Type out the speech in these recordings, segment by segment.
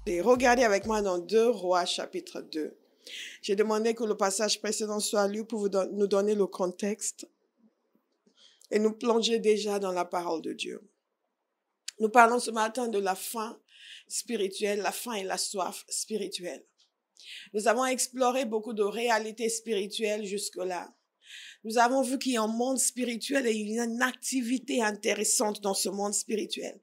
Et regardez avec moi dans 2 Rois chapitre 2. J'ai demandé que le passage précédent soit lu pour nous donner le contexte et nous plonger déjà dans la parole de Dieu. Nous parlons ce matin de la faim spirituelle, la faim et la soif spirituelle. Nous avons exploré beaucoup de réalités spirituelles jusque-là. Nous avons vu qu'il y a un monde spirituel et il y a une activité intéressante dans ce monde spirituel.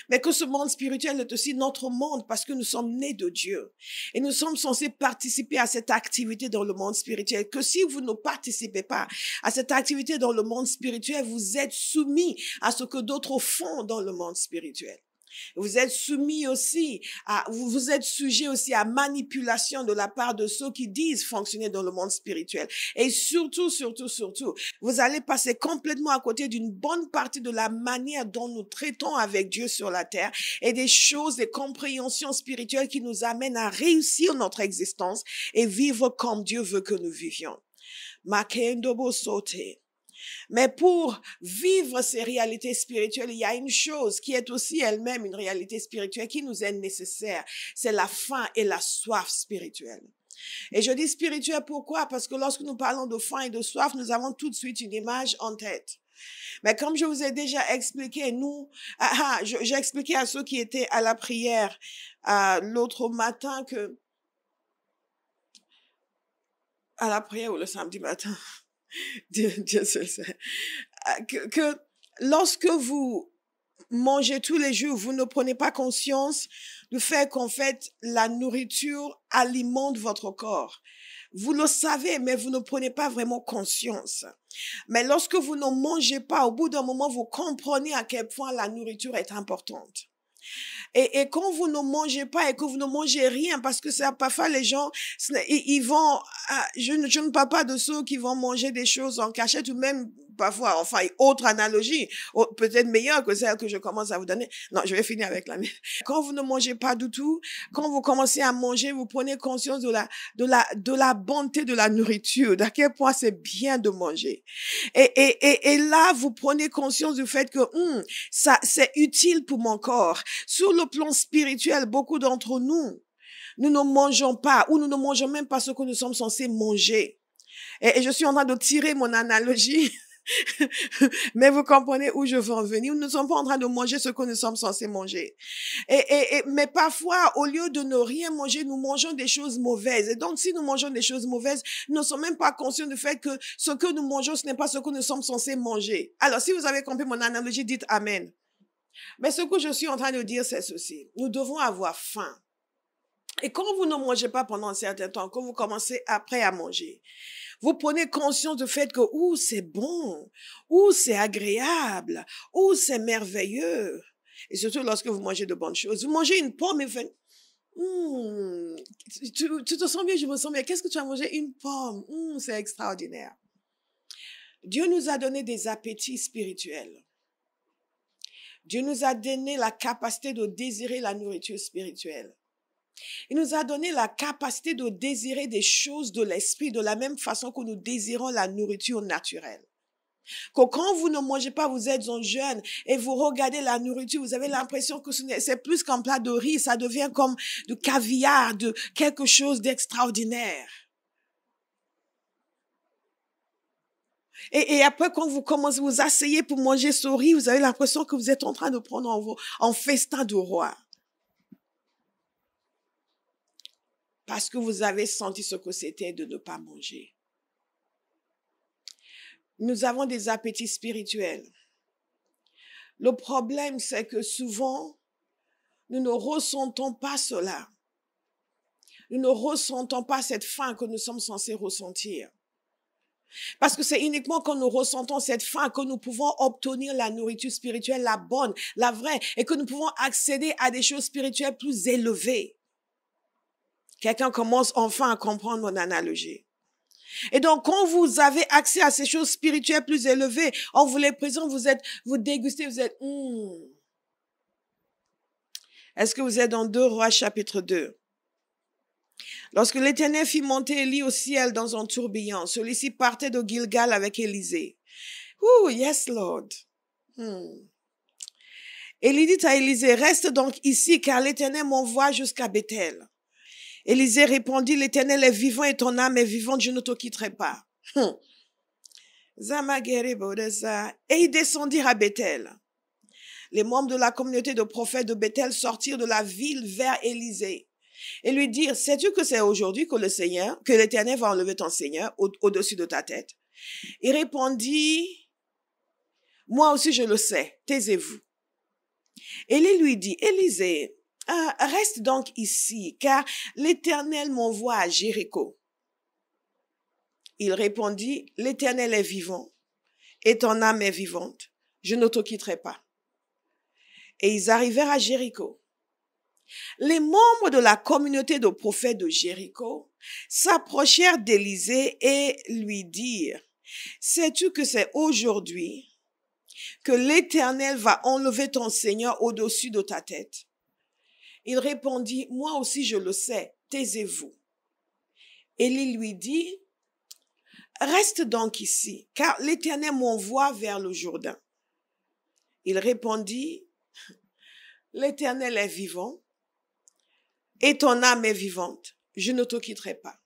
Mais que ce monde spirituel est aussi notre monde parce que nous sommes nés de Dieu. Et nous sommes censés participer à cette activité dans le monde spirituel. Que si vous ne participez pas à cette activité dans le monde spirituel, vous êtes soumis à ce que d'autres font dans le monde spirituel. Vous êtes soumis aussi vous êtes sujet aussi à manipulation de la part de ceux qui disent fonctionner dans le monde spirituel. Et surtout, vous allez passer complètement à côté d'une bonne partie de la manière dont nous traitons avec Dieu sur la terre et des choses, des compréhensions spirituelles qui nous amènent à réussir notre existence et vivre comme Dieu veut que nous vivions. Makendobo sote. Mais pour vivre ces réalités spirituelles, il y a une chose qui est aussi elle-même une réalité spirituelle qui nous est nécessaire. C'est la faim et la soif spirituelle. Et je dis spirituelle pourquoi? Parce que lorsque nous parlons de faim et de soif, nous avons tout de suite une image en tête. Mais comme je vous ai déjà expliqué, j'ai expliqué à ceux qui étaient à la prière l'autre matin à la prière ou le samedi matin, Dieu seul sait, que lorsque vous mangez tous les jours, vous ne prenez pas conscience du fait qu'en fait, la nourriture alimente votre corps. Vous le savez, mais vous ne prenez pas vraiment conscience. Mais lorsque vous ne mangez pas, au bout d'un moment, vous comprenez à quel point la nourriture est importante. Et quand vous ne mangez pas et que vous ne mangez rien, parce que ça, parfois les gens, ils vont, je ne parle pas de ceux qui vont manger des choses en cachette ou même parfois, enfin, autre analogie, peut-être meilleure que celle que je commence à vous donner. Non, je vais finir avec la mienne. Quand vous ne mangez pas du tout, quand vous commencez à manger, vous prenez conscience de la bonté de la nourriture, d'à quel point c'est bien de manger. Et là, vous prenez conscience du fait que, ça, c'est utile pour mon corps. Sur le plan spirituel, beaucoup d'entre nous ne mangeons pas ou nous ne mangeons même pas ce que nous sommes censés manger. Et je suis en train de tirer mon analogie. Mais vous comprenez où je veux en venir. Nous ne sommes pas en train de manger ce que nous sommes censés manger. Mais parfois, au lieu de ne rien manger, nous mangeons des choses mauvaises. Et donc, si nous mangeons des choses mauvaises, nous ne sommes même pas conscients du fait que ce que nous mangeons, ce n'est pas ce que nous sommes censés manger. Alors, si vous avez compris mon analogie, dites Amen. Mais ce que je suis en train de dire, c'est ceci. Nous devons avoir faim. Et quand vous ne mangez pas pendant un certain temps, quand vous commencez après à manger, vous prenez conscience du fait que, c'est bon, c'est agréable, c'est merveilleux. Et surtout lorsque vous mangez de bonnes choses. Vous mangez une pomme et vous faites, tu te sens bien, je me sens bien. Qu'est-ce que tu as mangé? Une pomme. C'est extraordinaire. Dieu nous a donné des appétits spirituels. Dieu nous a donné la capacité de désirer la nourriture spirituelle. Il nous a donné la capacité de désirer des choses de l'esprit de la même façon que nous désirons la nourriture naturelle. Que quand vous ne mangez pas, vous êtes en jeûne et vous regardez la nourriture, vous avez l'impression que c'est plus qu'un plat de riz, ça devient comme du caviar, de quelque chose d'extraordinaire. Et après, quand vous commencez, vous asseyez pour manger ce riz, vous avez l'impression que vous êtes en train de prendre un festin de roi. Parce que vous avez senti ce que c'était de ne pas manger. Nous avons des appétits spirituels. Le problème, c'est que souvent, nous ne ressentons pas cela. Nous ne ressentons pas cette faim que nous sommes censés ressentir. Parce que c'est uniquement quand nous ressentons cette faim que nous pouvons obtenir la nourriture spirituelle, la bonne, la vraie, et que nous pouvons accéder à des choses spirituelles plus élevées. Quelqu'un commence enfin à comprendre mon analogie. Et donc, quand vous avez accès à ces choses spirituelles plus élevées, on vous les présente, vous dégustez, vous êtes, Est-ce que vous êtes dans 2 Rois chapitre 2? Lorsque l'Éternel fit monter Élie au ciel dans un tourbillon, celui-ci partait de Gilgal avec Élisée. Yes, Lord. Élie dit à Élisée, reste donc ici, car l'Éternel m'envoie jusqu'à Bethel. Élisée répondit, l'Éternel est vivant et ton âme est vivante, je ne te quitterai pas. Et ils descendirent à Bethel. Les membres de la communauté de prophètes de Bethel sortirent de la ville vers Élisée et lui dirent, sais-tu que c'est aujourd'hui que l'Éternel va enlever ton Seigneur au-dessus de ta tête? Il répondit, moi aussi je le sais, taisez-vous. Élie lui dit, Élisée, reste donc ici, car l'Éternel m'envoie à Jéricho. Il répondit, l'Éternel est vivant et ton âme est vivante, je ne te quitterai pas. Et ils arrivèrent à Jéricho. Les membres de la communauté de prophètes de Jéricho s'approchèrent d'Élisée et lui dirent, sais-tu que c'est aujourd'hui que l'Éternel va enlever ton Seigneur au-dessus de ta tête? Il répondit, moi aussi je le sais, taisez-vous. Élie lui dit, reste donc ici, car l'Éternel m'envoie vers le Jourdain. Il répondit, l'Éternel est vivant et ton âme est vivante, je ne te quitterai pas.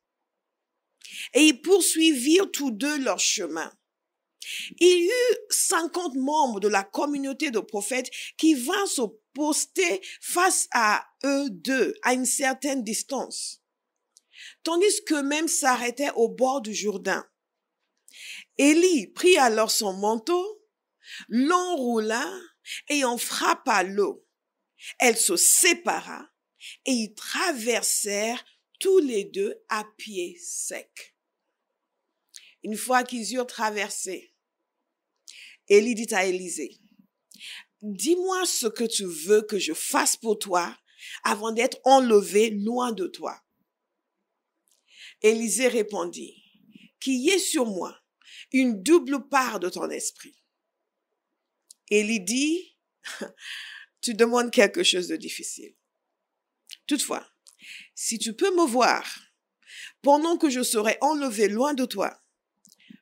Et ils poursuivirent tous deux leur chemin. Il y eut 50 membres de la communauté de prophètes qui vinrent se poster face à eux deux à une certaine distance, tandis qu'eux-mêmes s'arrêtaient au bord du Jourdain. Élie prit alors son manteau, l'enroula et en frappa l'eau. Elle se sépara et ils traversèrent tous les deux à pied sec. Une fois qu'ils eurent traversé, Élie dit à Élisée, dis-moi ce que tu veux que je fasse pour toi avant d'être enlevé loin de toi. Élisée répondit, qu'il y ait sur moi une double part de ton esprit. Élie dit, tu demandes quelque chose de difficile. Toutefois, si tu peux me voir pendant que je serai enlevé loin de toi,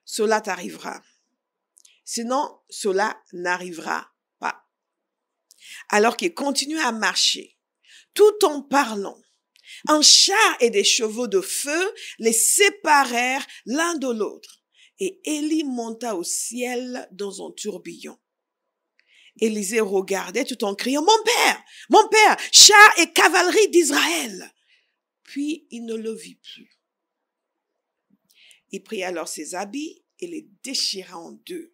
cela t'arrivera. Sinon, cela n'arrivera pas. Alors qu'il continuait à marcher, tout en parlant, un char et des chevaux de feu les séparèrent l'un de l'autre. Et Élie monta au ciel dans un tourbillon. Élisée regardait tout en criant, mon père, char et cavalerie d'Israël. Puis il ne le vit plus. Il prit alors ses habits et les déchira en deux.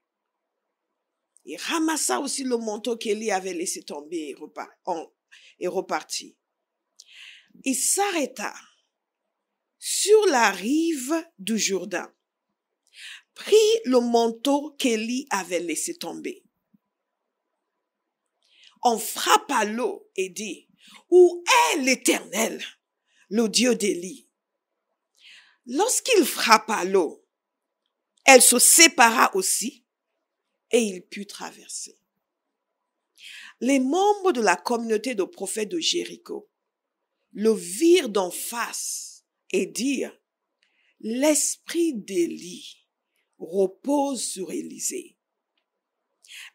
Il ramassa aussi le manteau qu'Élie avait laissé tomber et repartit. Il s'arrêta sur la rive du Jourdain, prit le manteau qu'Élie avait laissé tomber, en frappa l'eau et dit, où est l'Éternel, le Dieu d'Élie? Lorsqu'il frappa l'eau, elle se sépara aussi et il put traverser. Les membres de la communauté de prophètes de Jéricho le virent d'en face et dirent, l'esprit d'Élie repose sur Élisée.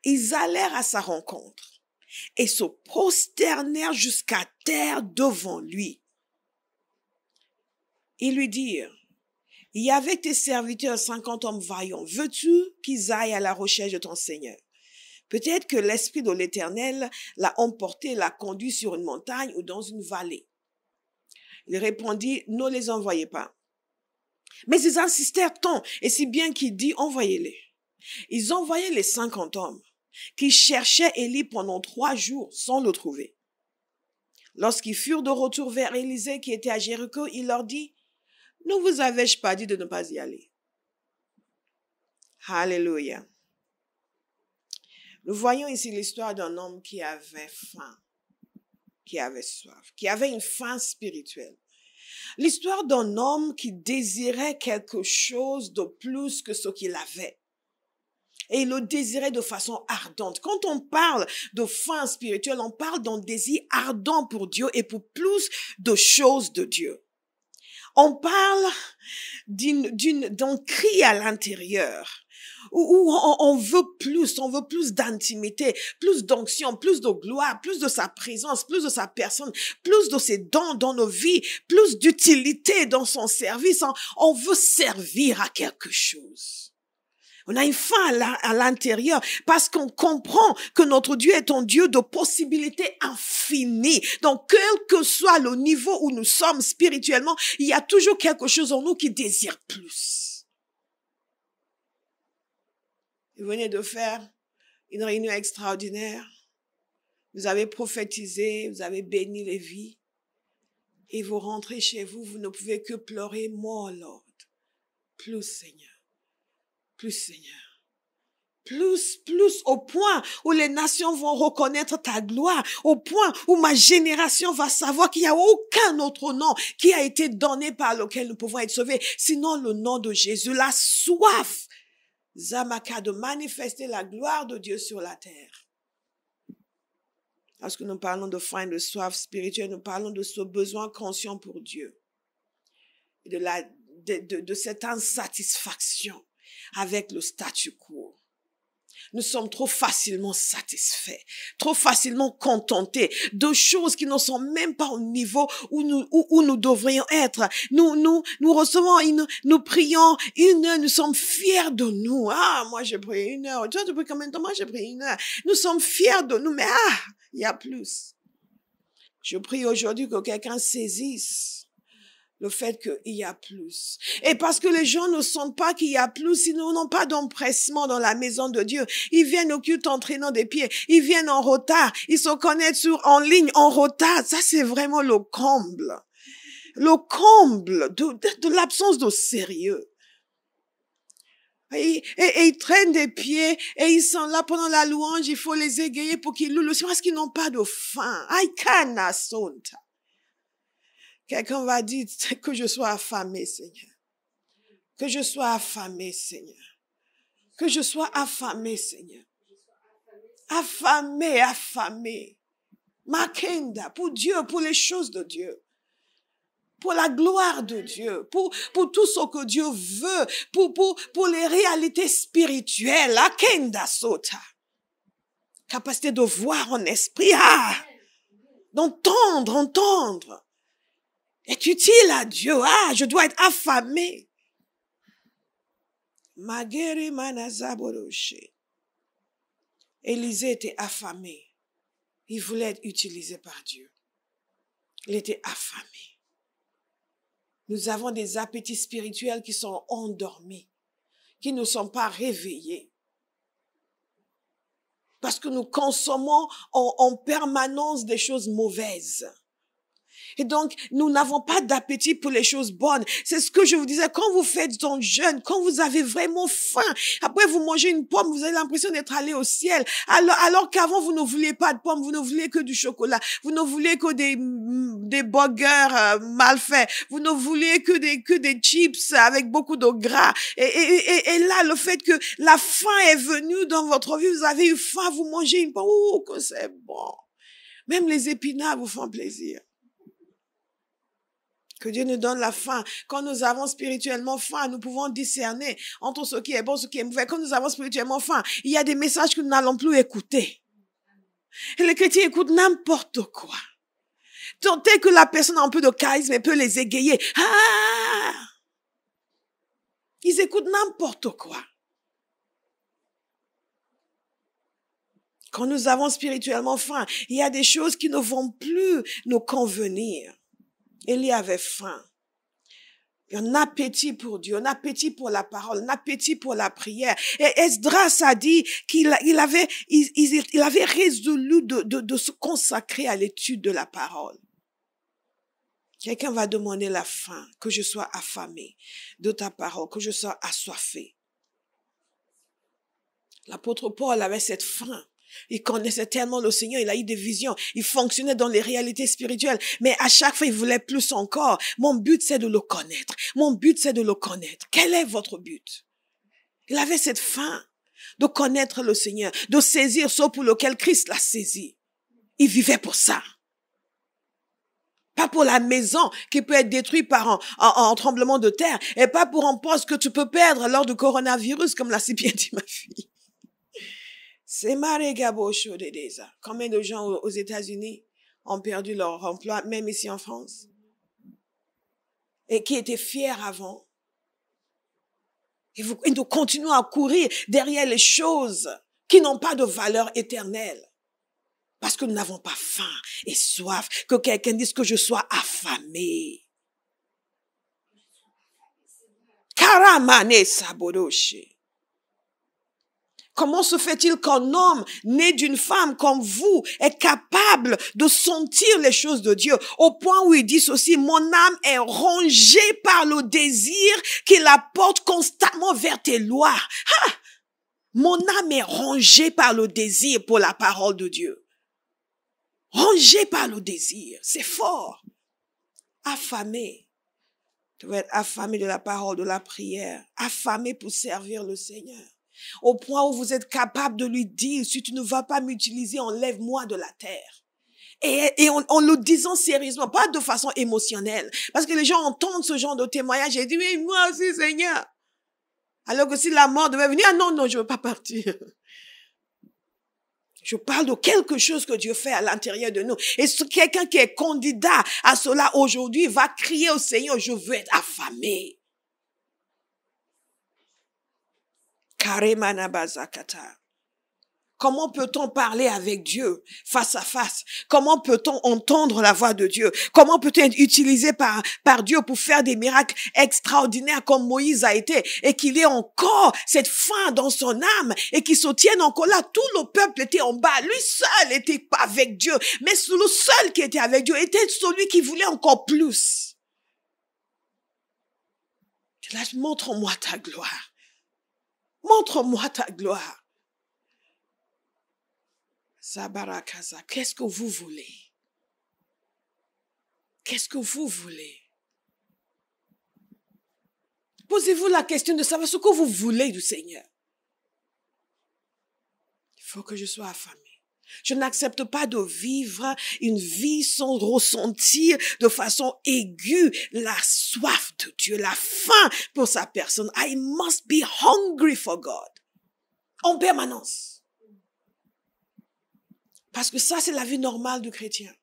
Ils allèrent à sa rencontre et se prosternèrent jusqu'à terre devant lui. Ils lui dirent, il y avait tes serviteurs 50 hommes vaillants. Veux-tu qu'ils aillent à la recherche de ton Seigneur? Peut-être que l'Esprit de l'Éternel l'a emporté, l'a conduit sur une montagne ou dans une vallée. Il répondit, ne les envoyez pas. Mais ils insistèrent tant, et si bien qu'il dit, envoyez-les. Ils envoyaient les 50 hommes qui cherchaient Élie pendant 3 jours sans le trouver. Lorsqu'ils furent de retour vers Élisée qui était à Jéricho, il leur dit, ne vous avais-je pas dit de ne pas y aller? Alléluia. Nous voyons ici l'histoire d'un homme qui avait faim, qui avait soif, qui avait une faim spirituelle. L'histoire d'un homme qui désirait quelque chose de plus que ce qu'il avait. Et il le désirait de façon ardente. Quand on parle de faim spirituelle, on parle d'un désir ardent pour Dieu et pour plus de choses de Dieu. On parle d'un cri à l'intérieur où on veut plus d'intimité, plus d'onction, plus de gloire, plus de sa présence, plus de sa personne, plus de ses dons dans nos vies, plus d'utilité dans son service. On veut servir à quelque chose. On a une faim à l'intérieur parce qu'on comprend que notre Dieu est un Dieu de possibilités infinies. Donc, quel que soit le niveau où nous sommes spirituellement, il y a toujours quelque chose en nous qui désire plus. Vous venez de faire une réunion extraordinaire. Vous avez prophétisé, vous avez béni les vies. Et vous rentrez chez vous, vous ne pouvez que pleurer, more Lord. Plus Seigneur. Plus Seigneur. Plus au point où les nations vont reconnaître ta gloire, au point où ma génération va savoir qu'il n'y a aucun autre nom qui a été donné par lequel nous pouvons être sauvés, sinon le nom de Jésus. La soif, Zamaka, de manifester la gloire de Dieu sur la terre. Lorsque nous parlons de faim et de soif spirituelle, nous parlons de ce besoin conscient pour Dieu, de cette insatisfaction avec le statu quo. Nous sommes trop facilement satisfaits, trop facilement contentés de choses qui ne sont même pas au niveau où nous devrions être. Nous recevons, nous prions 1 heure, nous sommes fiers de nous. Ah, moi j'ai prié 1 heure. Toi, tu pries combien de temps? Moi j'ai prié 1 heure. Nous sommes fiers de nous, mais il y a plus. Je prie aujourd'hui que quelqu'un saisisse le fait qu'il y a plus. Et parce que les gens ne sentent pas qu'il y a plus, ils n'ont pas d'empressement dans la maison de Dieu. Ils viennent au culte en traînant des pieds. Ils viennent en retard. Ils se connectent en ligne en retard. Ça, c'est vraiment le comble. Le comble de l'absence de sérieux. Et ils traînent des pieds et ils sont là pendant la louange. Il faut les égayer pour qu'ils louent le Seigneur parce qu'ils n'ont pas de faim. Aikana sonta. Quelqu'un va dire que je sois affamé, Seigneur. Que je sois affamé, Seigneur. Que je sois affamé, Seigneur. Affamé. Makenda, pour Dieu, pour les choses de Dieu. Pour la gloire de Dieu. Pour tout ce que Dieu veut. Pour les réalités spirituelles. Akenda sota. Capacité de voir en esprit. D'entendre. Est utile à Dieu. Je dois être affamé. Magere manazaboroche. Élisée était affamé. Il voulait être utilisé par Dieu. Il était affamé. Nous avons des appétits spirituels qui sont endormis, qui ne sont pas réveillés. Parce que nous consommons en permanence des choses mauvaises. Et donc, nous n'avons pas d'appétit pour les choses bonnes. C'est ce que je vous disais, quand vous faites un jeûne, quand vous avez vraiment faim, après vous mangez une pomme, vous avez l'impression d'être allé au ciel. Alors qu'avant, vous ne vouliez pas de pommes, vous ne vouliez que du chocolat, vous ne vouliez que des burgers mal faits, vous ne vouliez que des chips avec beaucoup de gras. Et là, le fait que la faim est venue dans votre vie, vous avez eu faim, vous mangez une pomme, que c'est bon. Même les épinards vous font plaisir. Que Dieu nous donne la faim. Quand nous avons spirituellement faim, nous pouvons discerner entre ce qui est bon, ce qui est mauvais. Quand nous avons spirituellement faim, il y a des messages que nous n'allons plus écouter. Et les chrétiens écoutent n'importe quoi. Tant que la personne a un peu de charisme et peut les égayer. Ils écoutent n'importe quoi. Quand nous avons spirituellement faim, il y a des choses qui ne vont plus nous convenir. Élie avait faim. Un appétit pour Dieu, un appétit pour la parole, un appétit pour la prière. Et Esdras a dit qu'il avait résolu de se consacrer à l'étude de la parole. Quelqu'un va demander la faim, que je sois affamé de ta parole, que je sois assoiffé. L'apôtre Paul avait cette faim. Il connaissait tellement le Seigneur, il a eu des visions, il fonctionnait dans les réalités spirituelles, mais à chaque fois, il voulait plus encore. Mon but, c'est de le connaître. Mon but, c'est de le connaître. Quel est votre but? Il avait cette faim de connaître le Seigneur, de saisir ce pour lequel Christ l'a saisi. Il vivait pour ça. Pas pas pour la maison qui peut être détruite par un tremblement de terre, et pas pour un poste que tu peux perdre lors du coronavirus, comme l'a si bien dit ma fille. C'est Maregabo Chodedeza. Combien de gens aux États-Unis ont perdu leur emploi, même ici en France, et qui étaient fiers avant. Et nous continuons à courir derrière les choses qui n'ont pas de valeur éternelle. Parce que nous n'avons pas faim et soif. Que quelqu'un dise que je sois affamé. Karamane Sabodoche. Comment se fait-il qu'un homme né d'une femme comme vous est capable de sentir les choses de Dieu au point où il dit ceci, mon âme est rongée par le désir qui la porte constamment vers tes lois. Ah! Mon âme est rongée par le désir pour la parole de Dieu. Rongée par le désir, c'est fort. Affamé. Tu vas être affamé de la parole, de la prière. Affamé pour servir le Seigneur. Au point où vous êtes capable de lui dire, si tu ne vas pas m'utiliser, enlève-moi de la terre. Et en le disant sérieusement, pas de façon émotionnelle. Parce que les gens entendent ce genre de témoignage et disent, mais moi aussi, Seigneur. Alors que si la mort devait venir, ah non, je veux pas partir. Je parle de quelque chose que Dieu fait à l'intérieur de nous. Et quelqu'un qui est candidat à cela aujourd'hui va crier au Seigneur, je veux être affamé. Comment peut-on parler avec Dieu face à face? Comment peut-on entendre la voix de Dieu? Comment peut-on être utilisé par Dieu pour faire des miracles extraordinaires comme Moïse a été et qu'il ait encore cette faim dans son âme et qu'il se tienne encore là? Tout le peuple était en bas. Lui seul était pas avec Dieu. Mais le seul qui était avec Dieu était celui qui voulait encore plus. Là, montre-moi ta gloire. Montre-moi ta gloire. Sabarakaza, qu'est-ce que vous voulez? Qu'est-ce que vous voulez? Posez-vous la question de savoir ce que vous voulez du Seigneur. Il faut que je sois affamé. Je n'accepte pas de vivre une vie sans ressentir de façon aiguë la soif de Dieu, la faim pour sa personne. I must be hungry for God. En permanence. Parce que ça, c'est la vie normale du chrétien.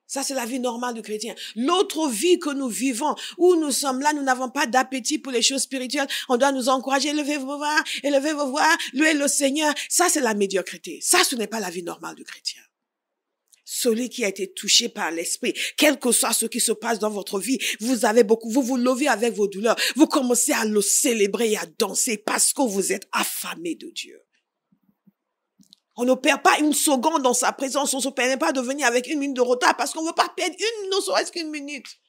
Ça, c'est la vie normale du chrétien. L'autre vie que nous vivons, où nous sommes là, nous n'avons pas d'appétit pour les choses spirituelles. On doit nous encourager, élevez vos voix, louez le Seigneur. Ça, c'est la médiocrité. Ça, ce n'est pas la vie normale du chrétien. Celui qui a été touché par l'esprit, quel que soit ce qui se passe dans votre vie, vous vous levez avec vos douleurs. Vous commencez à le célébrer et à danser parce que vous êtes affamé de Dieu. On ne perd pas une seconde dans sa présence. On ne se permet pas de venir avec 1 minute de retard parce qu'on ne veut pas perdre ne serait-ce qu'une minute.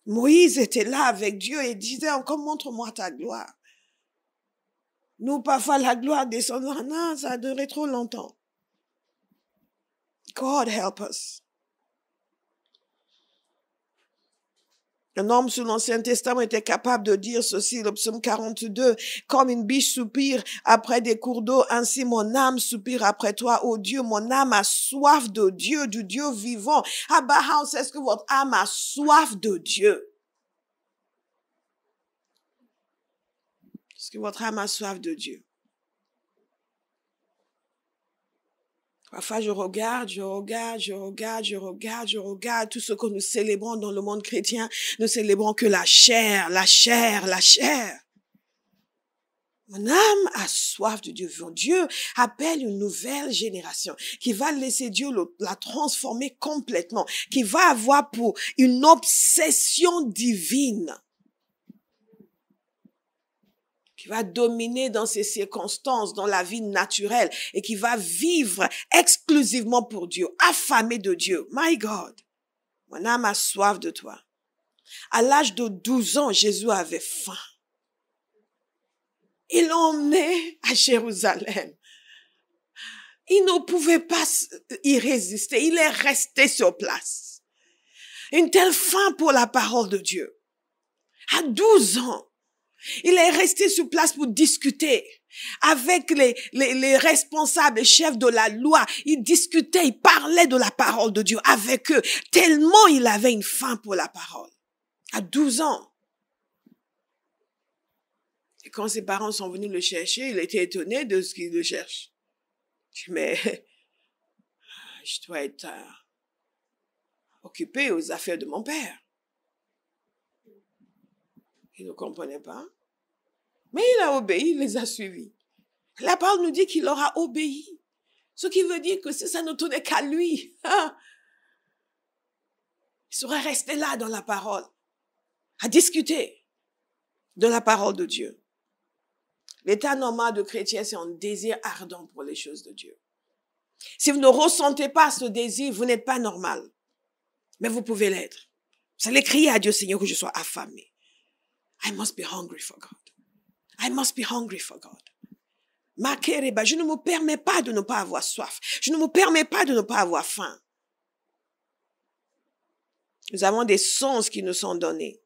Moïse était là avec Dieu et disait encore, montre-moi ta gloire. Nous, parfois, la gloire descend. Non, ça a duré trop longtemps. God help us. Un homme sous l'Ancien Testament était capable de dire ceci, le psaume 42, comme une biche soupire après des cours d'eau, ainsi mon âme soupire après toi, ô Dieu, mon âme a soif de Dieu, du Dieu vivant. Abraham, est-ce que votre âme a soif de Dieu? Est-ce que votre âme a soif de Dieu? Parfois, je regarde tout ce que nous célébrons dans le monde chrétien. Nous célébrons que la chair. Mon âme a soif de Dieu. Dieu appelle une nouvelle génération qui va laisser Dieu la transformer complètement, qui va avoir pour une obsession divine, qui va dominer dans ses circonstances, dans la vie naturelle, et qui va vivre exclusivement pour Dieu, affamé de Dieu. My God, mon âme a soif de toi. À l'âge de 12 ans, Jésus avait faim. Il l'a emmené à Jérusalem. Il ne pouvait pas y résister. Il est resté sur place. Une telle faim pour la parole de Dieu. À 12 ans. Il est resté sur place pour discuter avec les responsables, les chefs de la loi. Il discutait, il parlait de la parole de Dieu avec eux, tellement il avait une faim pour la parole. À 12 ans. Et quand ses parents sont venus le chercher, il était étonné de ce qu'il le cherche. Je dis, mais je dois être occupé aux affaires de mon père. Il ne comprenait pas. Mais il a obéi, il les a suivis. La parole nous dit qu'il leur a obéi. Ce qui veut dire que si ça ne tenait qu'à lui, il serait resté là dans la parole, à discuter de la parole de Dieu. L'état normal de chrétien, c'est un désir ardent pour les choses de Dieu. Si vous ne ressentez pas ce désir, vous n'êtes pas normal. Mais vous pouvez l'être. Vous allez crier à Dieu, Seigneur, que je sois affamé. I must be hungry for God. I must be hungry for God. Je ne me permets pas de ne pas avoir soif. Je ne me permets pas de ne pas avoir faim. Nous avons des sens qui nous sont donnés.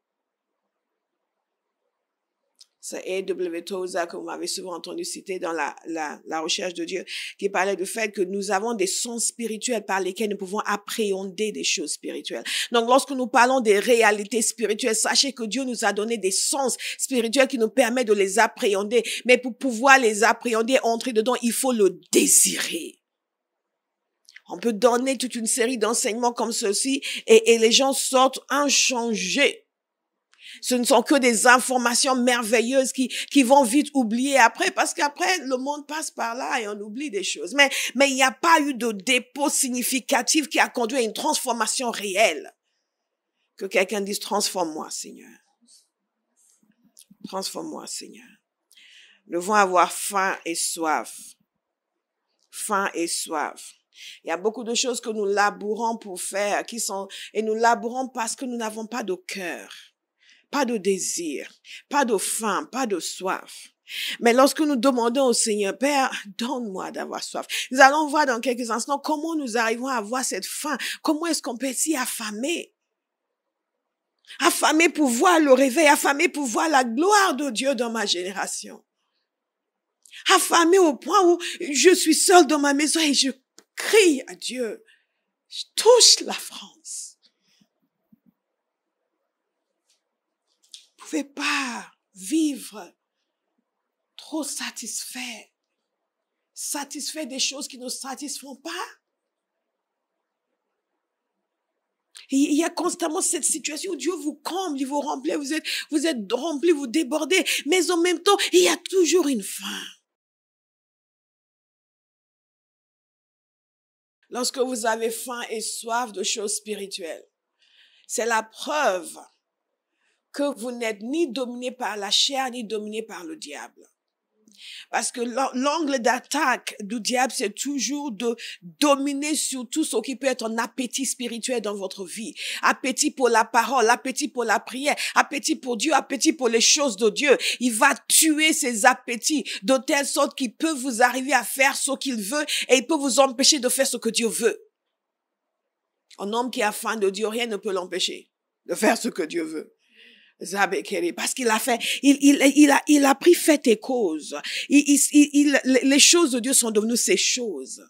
C'est A.W. Tozer que vous m'avez souvent entendu citer dans la recherche de Dieu, qui parlait du fait que nous avons des sens spirituels par lesquels nous pouvons appréhender des choses spirituelles. Donc, lorsque nous parlons des réalités spirituelles, sachez que Dieu nous a donné des sens spirituels qui nous permettent de les appréhender. Mais pour pouvoir les appréhender, entrer dedans, il faut le désirer. On peut donner toute une série d'enseignements comme ceci et les gens sortent inchangés. Ce ne sont que des informations merveilleuses qui vont vite oublier après, parce qu'après, le monde passe par là et on oublie des choses. Mais il n'y a pas eu de dépôt significatif qui a conduit à une transformation réelle. Que quelqu'un dise, transforme-moi, Seigneur. Transforme-moi, Seigneur. Nous devons avoir faim et soif. Faim et soif. Il y a beaucoup de choses que nous labourons pour faire, et nous labourons parce que nous n'avons pas de cœur. Pas de désir, pas de faim, pas de soif. Mais lorsque nous demandons au Seigneur, Père, donne-moi d'avoir soif. Nous allons voir dans quelques instants comment nous arrivons à avoir cette faim. Comment est-ce qu'on peut être si affamé? Affamé pour voir le réveil, affamé pour voir la gloire de Dieu dans ma génération. Affamé au point où je suis seule dans ma maison et je crie à Dieu. Je touche la France. Vous ne pouvez pas vivre trop satisfait des choses qui ne satisfont pas. Il y a constamment cette situation où Dieu vous comble, il vous remplit, vous êtes rempli, vous débordez, mais en même temps, il y a toujours une faim. Lorsque vous avez faim et soif de choses spirituelles, c'est la preuve que vous n'êtes ni dominé par la chair, ni dominé par le diable. Parce que l'angle d'attaque du diable, c'est toujours de dominer sur tout ce qui peut être un appétit spirituel dans votre vie. Appétit pour la parole, appétit pour la prière, appétit pour Dieu, appétit pour les choses de Dieu. Il va tuer ces appétits de telle sorte qu'il peut vous arriver à faire ce qu'il veut et il peut vous empêcher de faire ce que Dieu veut. Un homme qui a faim de Dieu, rien ne peut l'empêcher de faire ce que Dieu veut. Parce qu'il a fait, il a pris fait et cause. Les choses de Dieu sont devenues ses choses.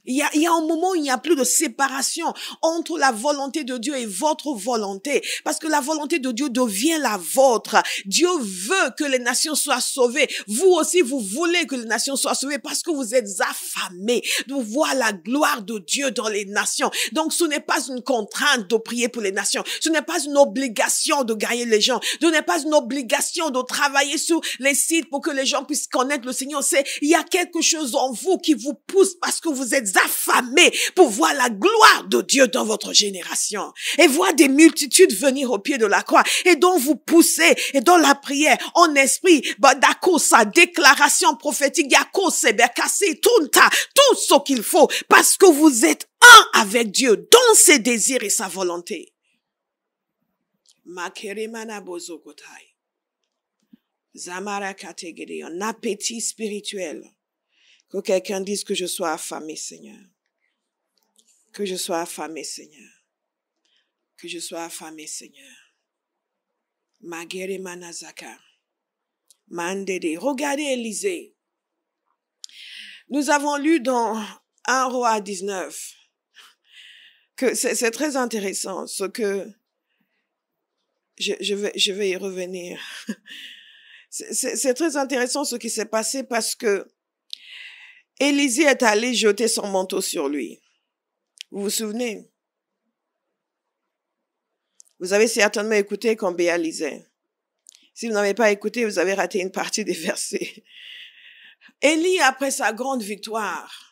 Il y a un moment où il n'y a plus de séparation entre la volonté de Dieu et votre volonté. Parce que la volonté de Dieu devient la vôtre. Dieu veut que les nations soient sauvées. Vous aussi, vous voulez que les nations soient sauvées parce que vous êtes affamés de voir la gloire de Dieu dans les nations. Donc, ce n'est pas une contrainte de prier pour les nations. Ce n'est pas une obligation de gagner les gens. Ce n'est pas une obligation de travailler sur les sites pour que les gens puissent connaître le Seigneur. Il y a quelque chose en vous qui vous pousse parce que vous êtes affamés pour voir la gloire de Dieu dans votre génération et voir des multitudes venir au pied de la croix et dont vous poussez et dans la prière en esprit, d'accord, sa déclaration prophétique, d'accord, c'est bercassé, tout ce qu'il faut parce que vous êtes un avec Dieu dans ses désirs et sa volonté. Un appétit spirituel. Que quelqu'un dise que je sois affamé, Seigneur. Que je sois affamé, Seigneur. Que je sois affamé, Seigneur. Magere manazaka. Mandede. Regardez Élisée. Nous avons lu dans 1 Roi 19 que c'est très intéressant ce que je vais y revenir. C'est très intéressant ce qui s'est passé parce que Élisée est allé jeter son manteau sur lui. Vous vous souvenez? Vous avez certainement écouté quand Béa lisait. Si vous n'avez pas écouté, vous avez raté une partie des versets. Élie, après sa grande victoire,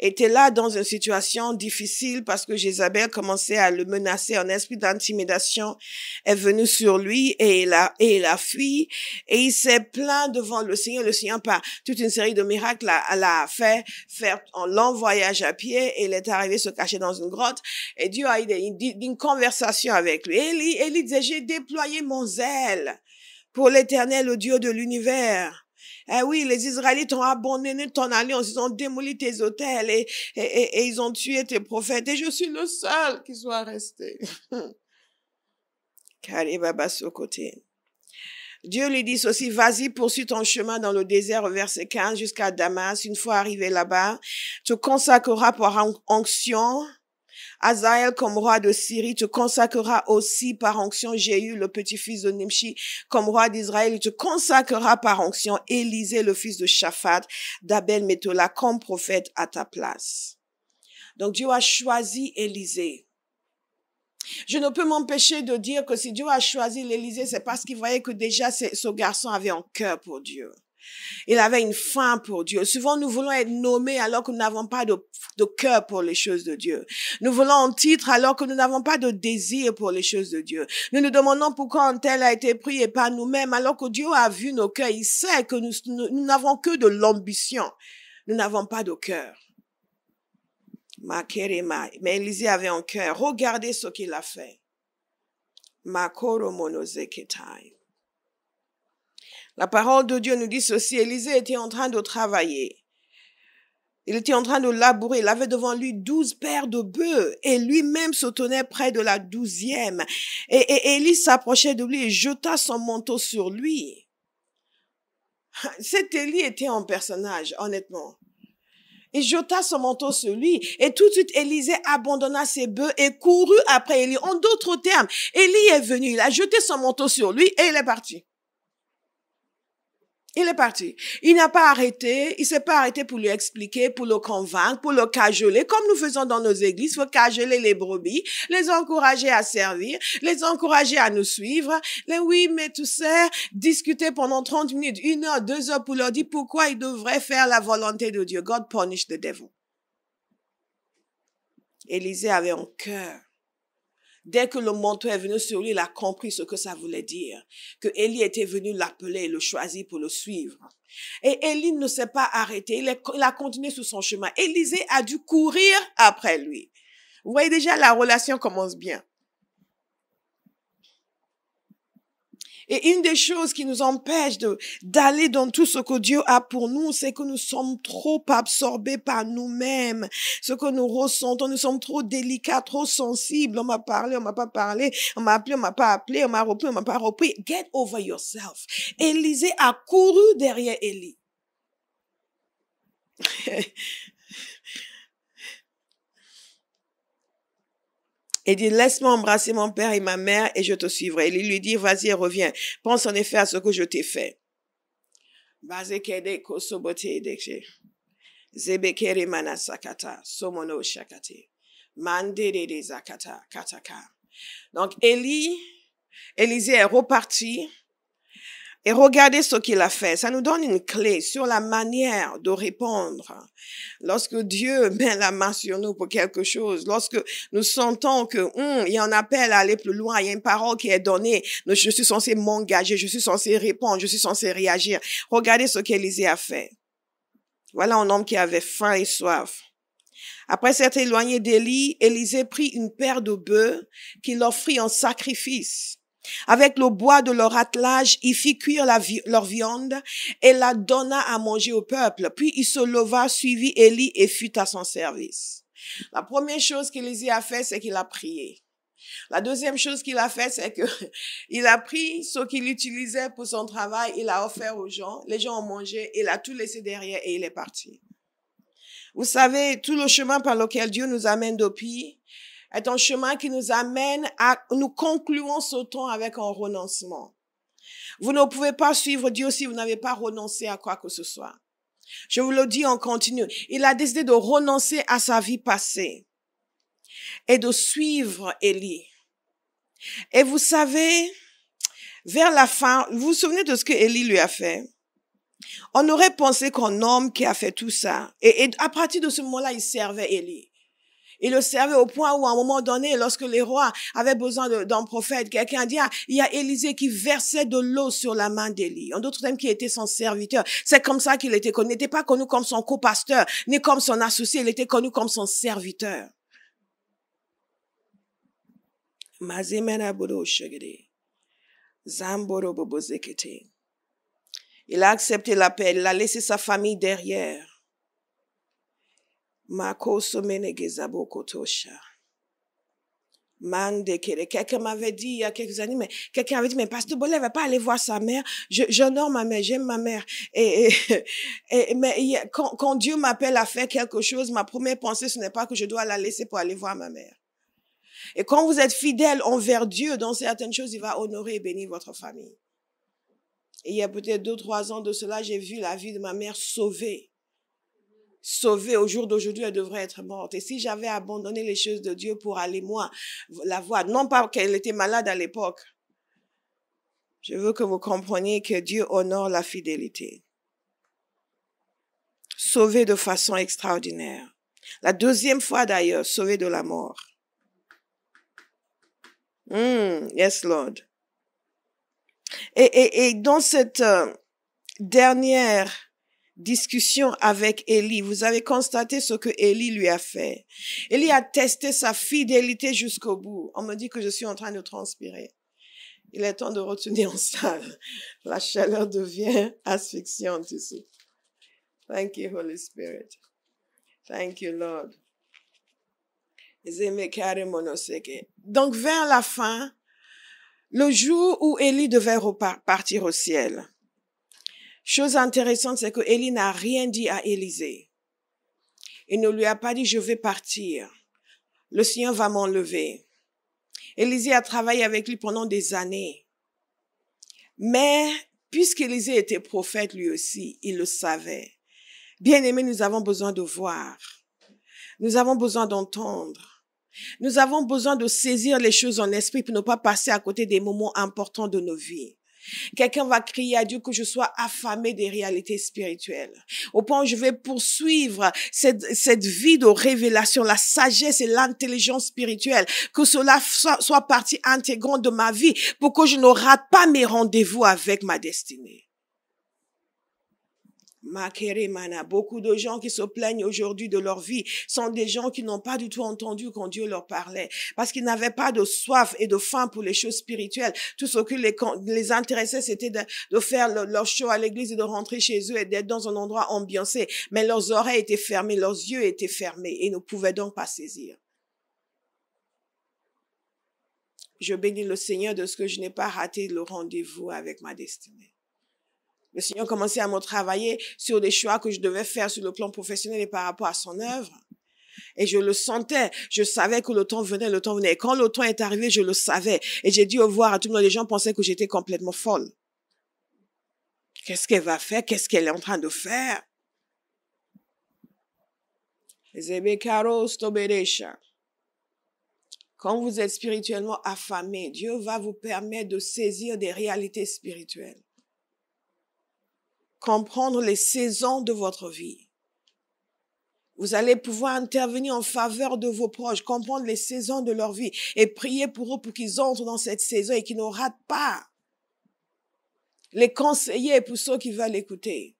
était là dans une situation difficile parce que Jézabel commençait à le menacer. Un esprit d'intimidation est venu sur lui et il a fui et il s'est plaint devant le Seigneur. Le Seigneur, par toute une série de miracles, l'a fait faire un long voyage à pied et il est arrivé se cacher dans une grotte et Dieu a eu une conversation avec lui. Élie disait, j'ai déployé mon zèle pour l'Éternel, le Dieu de l'univers. Eh oui, les Israélites ont abandonné ton alliance, ils ont démoli tes autels et ils ont tué tes prophètes. Et je suis le seul qui soit resté. Karibaba côté. Dieu lui dit ceci, vas-y, poursuis ton chemin dans le désert, verset 15, jusqu'à Damas. Une fois arrivé là-bas, tu consacreras par onction Hazaël comme roi de Syrie, te consacrera aussi par onction Jéhu, le petit-fils de Nimshi, comme roi d'Israël. Il te consacrera par onction Élisée, le fils de Shaphat, d'Abel Méthola, comme prophète à ta place. Donc Dieu a choisi Élisée. Je ne peux m'empêcher de dire que si Dieu a choisi l'Élisée, c'est parce qu'il voyait que déjà ce garçon avait un cœur pour Dieu. Il avait une faim pour Dieu. Souvent, nous voulons être nommés alors que nous n'avons pas de cœur pour les choses de Dieu. Nous voulons un titre alors que nous n'avons pas de désir pour les choses de Dieu. Nous nous demandons pourquoi un tel a été pris et pas nous-mêmes alors que Dieu a vu nos cœurs. Il sait que nous n'avons que de l'ambition. Nous n'avons pas de cœur. Mais Élisée avait un cœur. Regardez ce qu'il a fait. Makoro monozeketai. La parole de Dieu nous dit ceci, Élisée était en train de travailler. Il était en train de labourer. Il avait devant lui 12 paires de bœufs et lui-même se tenait près de la 12e. Et Élie s'approchait de lui et jeta son manteau sur lui. Cet Élie était un personnage, honnêtement. Il jeta son manteau sur lui et tout de suite Élisée abandonna ses bœufs et courut après Élie. En d'autres termes, Élie est venu, il a jeté son manteau sur lui et il est parti. Il est parti. Il n'a pas arrêté. Il s'est pas arrêté pour lui expliquer, pour le convaincre, pour le cajoler, comme nous faisons dans nos églises. Il faut cajoler les brebis, les encourager à servir, les encourager à nous suivre. Oui, mais tu sais, discuter pendant 30 minutes, 1 heure, 2 heures pour leur dire pourquoi ils devraient faire la volonté de Dieu. God punish the devil. Élisée avait un cœur. Dès que le manteau est venu sur lui, il a compris ce que ça voulait dire. Que Élie était venu l'appeler, le choisir pour le suivre. Et Élie ne s'est pas arrêté. Il a continué sur son chemin. Élisée a dû courir après lui. Vous voyez déjà, la relation commence bien. Et une des choses qui nous empêche d'aller dans tout ce que Dieu a pour nous, c'est que nous sommes trop absorbés par nous-mêmes. Ce que nous ressentons, nous sommes trop délicats, trop sensibles. On m'a parlé, on m'a pas parlé. On m'a appelé, on m'a pas appelé. On m'a repris, on m'a pas repris. Get over yourself. Élisée a couru derrière Élie. Il dit, laisse-moi embrasser mon père et ma mère et je te suivrai. Il lui dit, vas-y, reviens. Pense en effet à ce que je t'ai fait. Donc, Élisée est reparti. Et regardez ce qu'il a fait. Ça nous donne une clé sur la manière de répondre. Lorsque Dieu met la main sur nous pour quelque chose, lorsque nous sentons que il y a un appel à aller plus loin, il y a une parole qui est donnée, je suis censé m'engager, je suis censé répondre, je suis censé réagir. Regardez ce qu'Élisée a fait. Voilà un homme qui avait faim et soif. Après s'être éloigné d'Élie, Élisée prit une paire de bœufs qu'il offrit en sacrifice. Avec le bois de leur attelage, il fit cuire leur viande et la donna à manger au peuple. Puis il se leva, suivit Élie et fut à son service. La première chose qu'Élisée a fait, c'est qu'il a prié. La deuxième chose qu'il a fait, c'est que il a pris ce qu'il utilisait pour son travail, il a offert aux gens, les gens ont mangé, il a tout laissé derrière et il est parti. Vous savez, tout le chemin par lequel Dieu nous amène depuis est un chemin qui nous amène à, nous concluons ce temps avec un renoncement. Vous ne pouvez pas suivre Dieu si vous n'avez pas renoncé à quoi que ce soit. Je vous le dis en continu. Il a décidé de renoncer à sa vie passée et de suivre Élie. Et vous savez, vers la fin, vous vous souvenez de ce que Élie lui a fait? On aurait pensé qu'un homme qui a fait tout ça, et à partir de ce moment-là, il servait Élie. Il le servait au point où, à un moment donné, lorsque les rois avaient besoin d'un prophète, quelqu'un a dit, ah, il y a Élisée qui versait de l'eau sur la main d'Élie. En d'autres termes, qui était son serviteur. C'est comme ça qu'il était connu. Il n'était pas connu comme son copasteur, ni comme son associé. Il était connu comme son serviteur. Il a accepté l'appel, il a laissé sa famille derrière. Quelqu'un m'avait dit il y a quelques années, mais quelqu'un avait dit, mais Pasteur Bollet ne va pas aller voir sa mère. J'honore ma mère, j'aime ma mère. Mais quand Dieu m'appelle à faire quelque chose, ma première pensée, ce n'est pas que je dois la laisser pour aller voir ma mère. Et quand vous êtes fidèle envers Dieu dans certaines choses, il va honorer et bénir votre famille. Et il y a peut-être 2-3 ans de cela, j'ai vu la vie de ma mère sauvée. Sauvée. Au jour d'aujourd'hui, elle devrait être morte. Et si j'avais abandonné les choses de Dieu pour aller, moi, la voir, non pas qu'elle était malade à l'époque. Je veux que vous compreniez que Dieu honore la fidélité. Sauvée de façon extraordinaire. La deuxième fois d'ailleurs, sauvée de la mort. Yes, Lord. Et dans cette dernière discussion avec Élie, vous avez constaté ce que Élie lui a fait. Élie a testé sa fidélité jusqu'au bout. On me dit que je suis en train de transpirer. Il est temps de retourner en salle. La chaleur devient asphyxiante ici. Thank you, Holy Spirit. Thank you, Lord. Donc, vers la fin, le jour où Élie devait repartir au ciel, chose intéressante, c'est que Élie n'a rien dit à Élisée. Il ne lui a pas dit, je vais partir. Le Seigneur va m'enlever. Élisée a travaillé avec lui pendant des années. Mais, puisqu'Élisée était prophète lui aussi, il le savait. Bien-aimés, nous avons besoin de voir. Nous avons besoin d'entendre. Nous avons besoin de saisir les choses en esprit pour ne pas passer à côté des moments importants de nos vies. Quelqu'un va crier à Dieu que je sois affamé des réalités spirituelles. Au point où je vais poursuivre cette vie de révélation, la sagesse et l'intelligence spirituelle, que cela soit partie intégrante de ma vie pour que je ne rate pas mes rendez-vous avec ma destinée. Beaucoup de gens qui se plaignent aujourd'hui de leur vie sont des gens qui n'ont pas du tout entendu quand Dieu leur parlait, parce qu'ils n'avaient pas de soif et de faim pour les choses spirituelles. Tout ce qui les intéressait, c'était de faire leur show à l'église et de rentrer chez eux et d'être dans un endroit ambiancé. Mais leurs oreilles étaient fermées, leurs yeux étaient fermés et ne pouvaient donc pas saisir. Je bénis le Seigneur de ce que je n'ai pas raté le rendez-vous avec ma destinée. Le Seigneur commençait à me travailler sur des choix que je devais faire sur le plan professionnel et par rapport à son œuvre. Et je le sentais. Je savais que le temps venait, le temps venait. Et quand le temps est arrivé, je le savais. Et j'ai dit au revoir à tout le monde. Les gens pensaient que j'étais complètement folle. Qu'est-ce qu'elle va faire? Qu'est-ce qu'elle est en train de faire? Quand vous êtes spirituellement affamé, Dieu va vous permettre de saisir des réalités spirituelles. Comprendre les saisons de votre vie. Vous allez pouvoir intervenir en faveur de vos proches, comprendre les saisons de leur vie et prier pour eux pour qu'ils entrent dans cette saison et qu'ils ne ratent pas. Les conseiller pour ceux qui veulent écouter.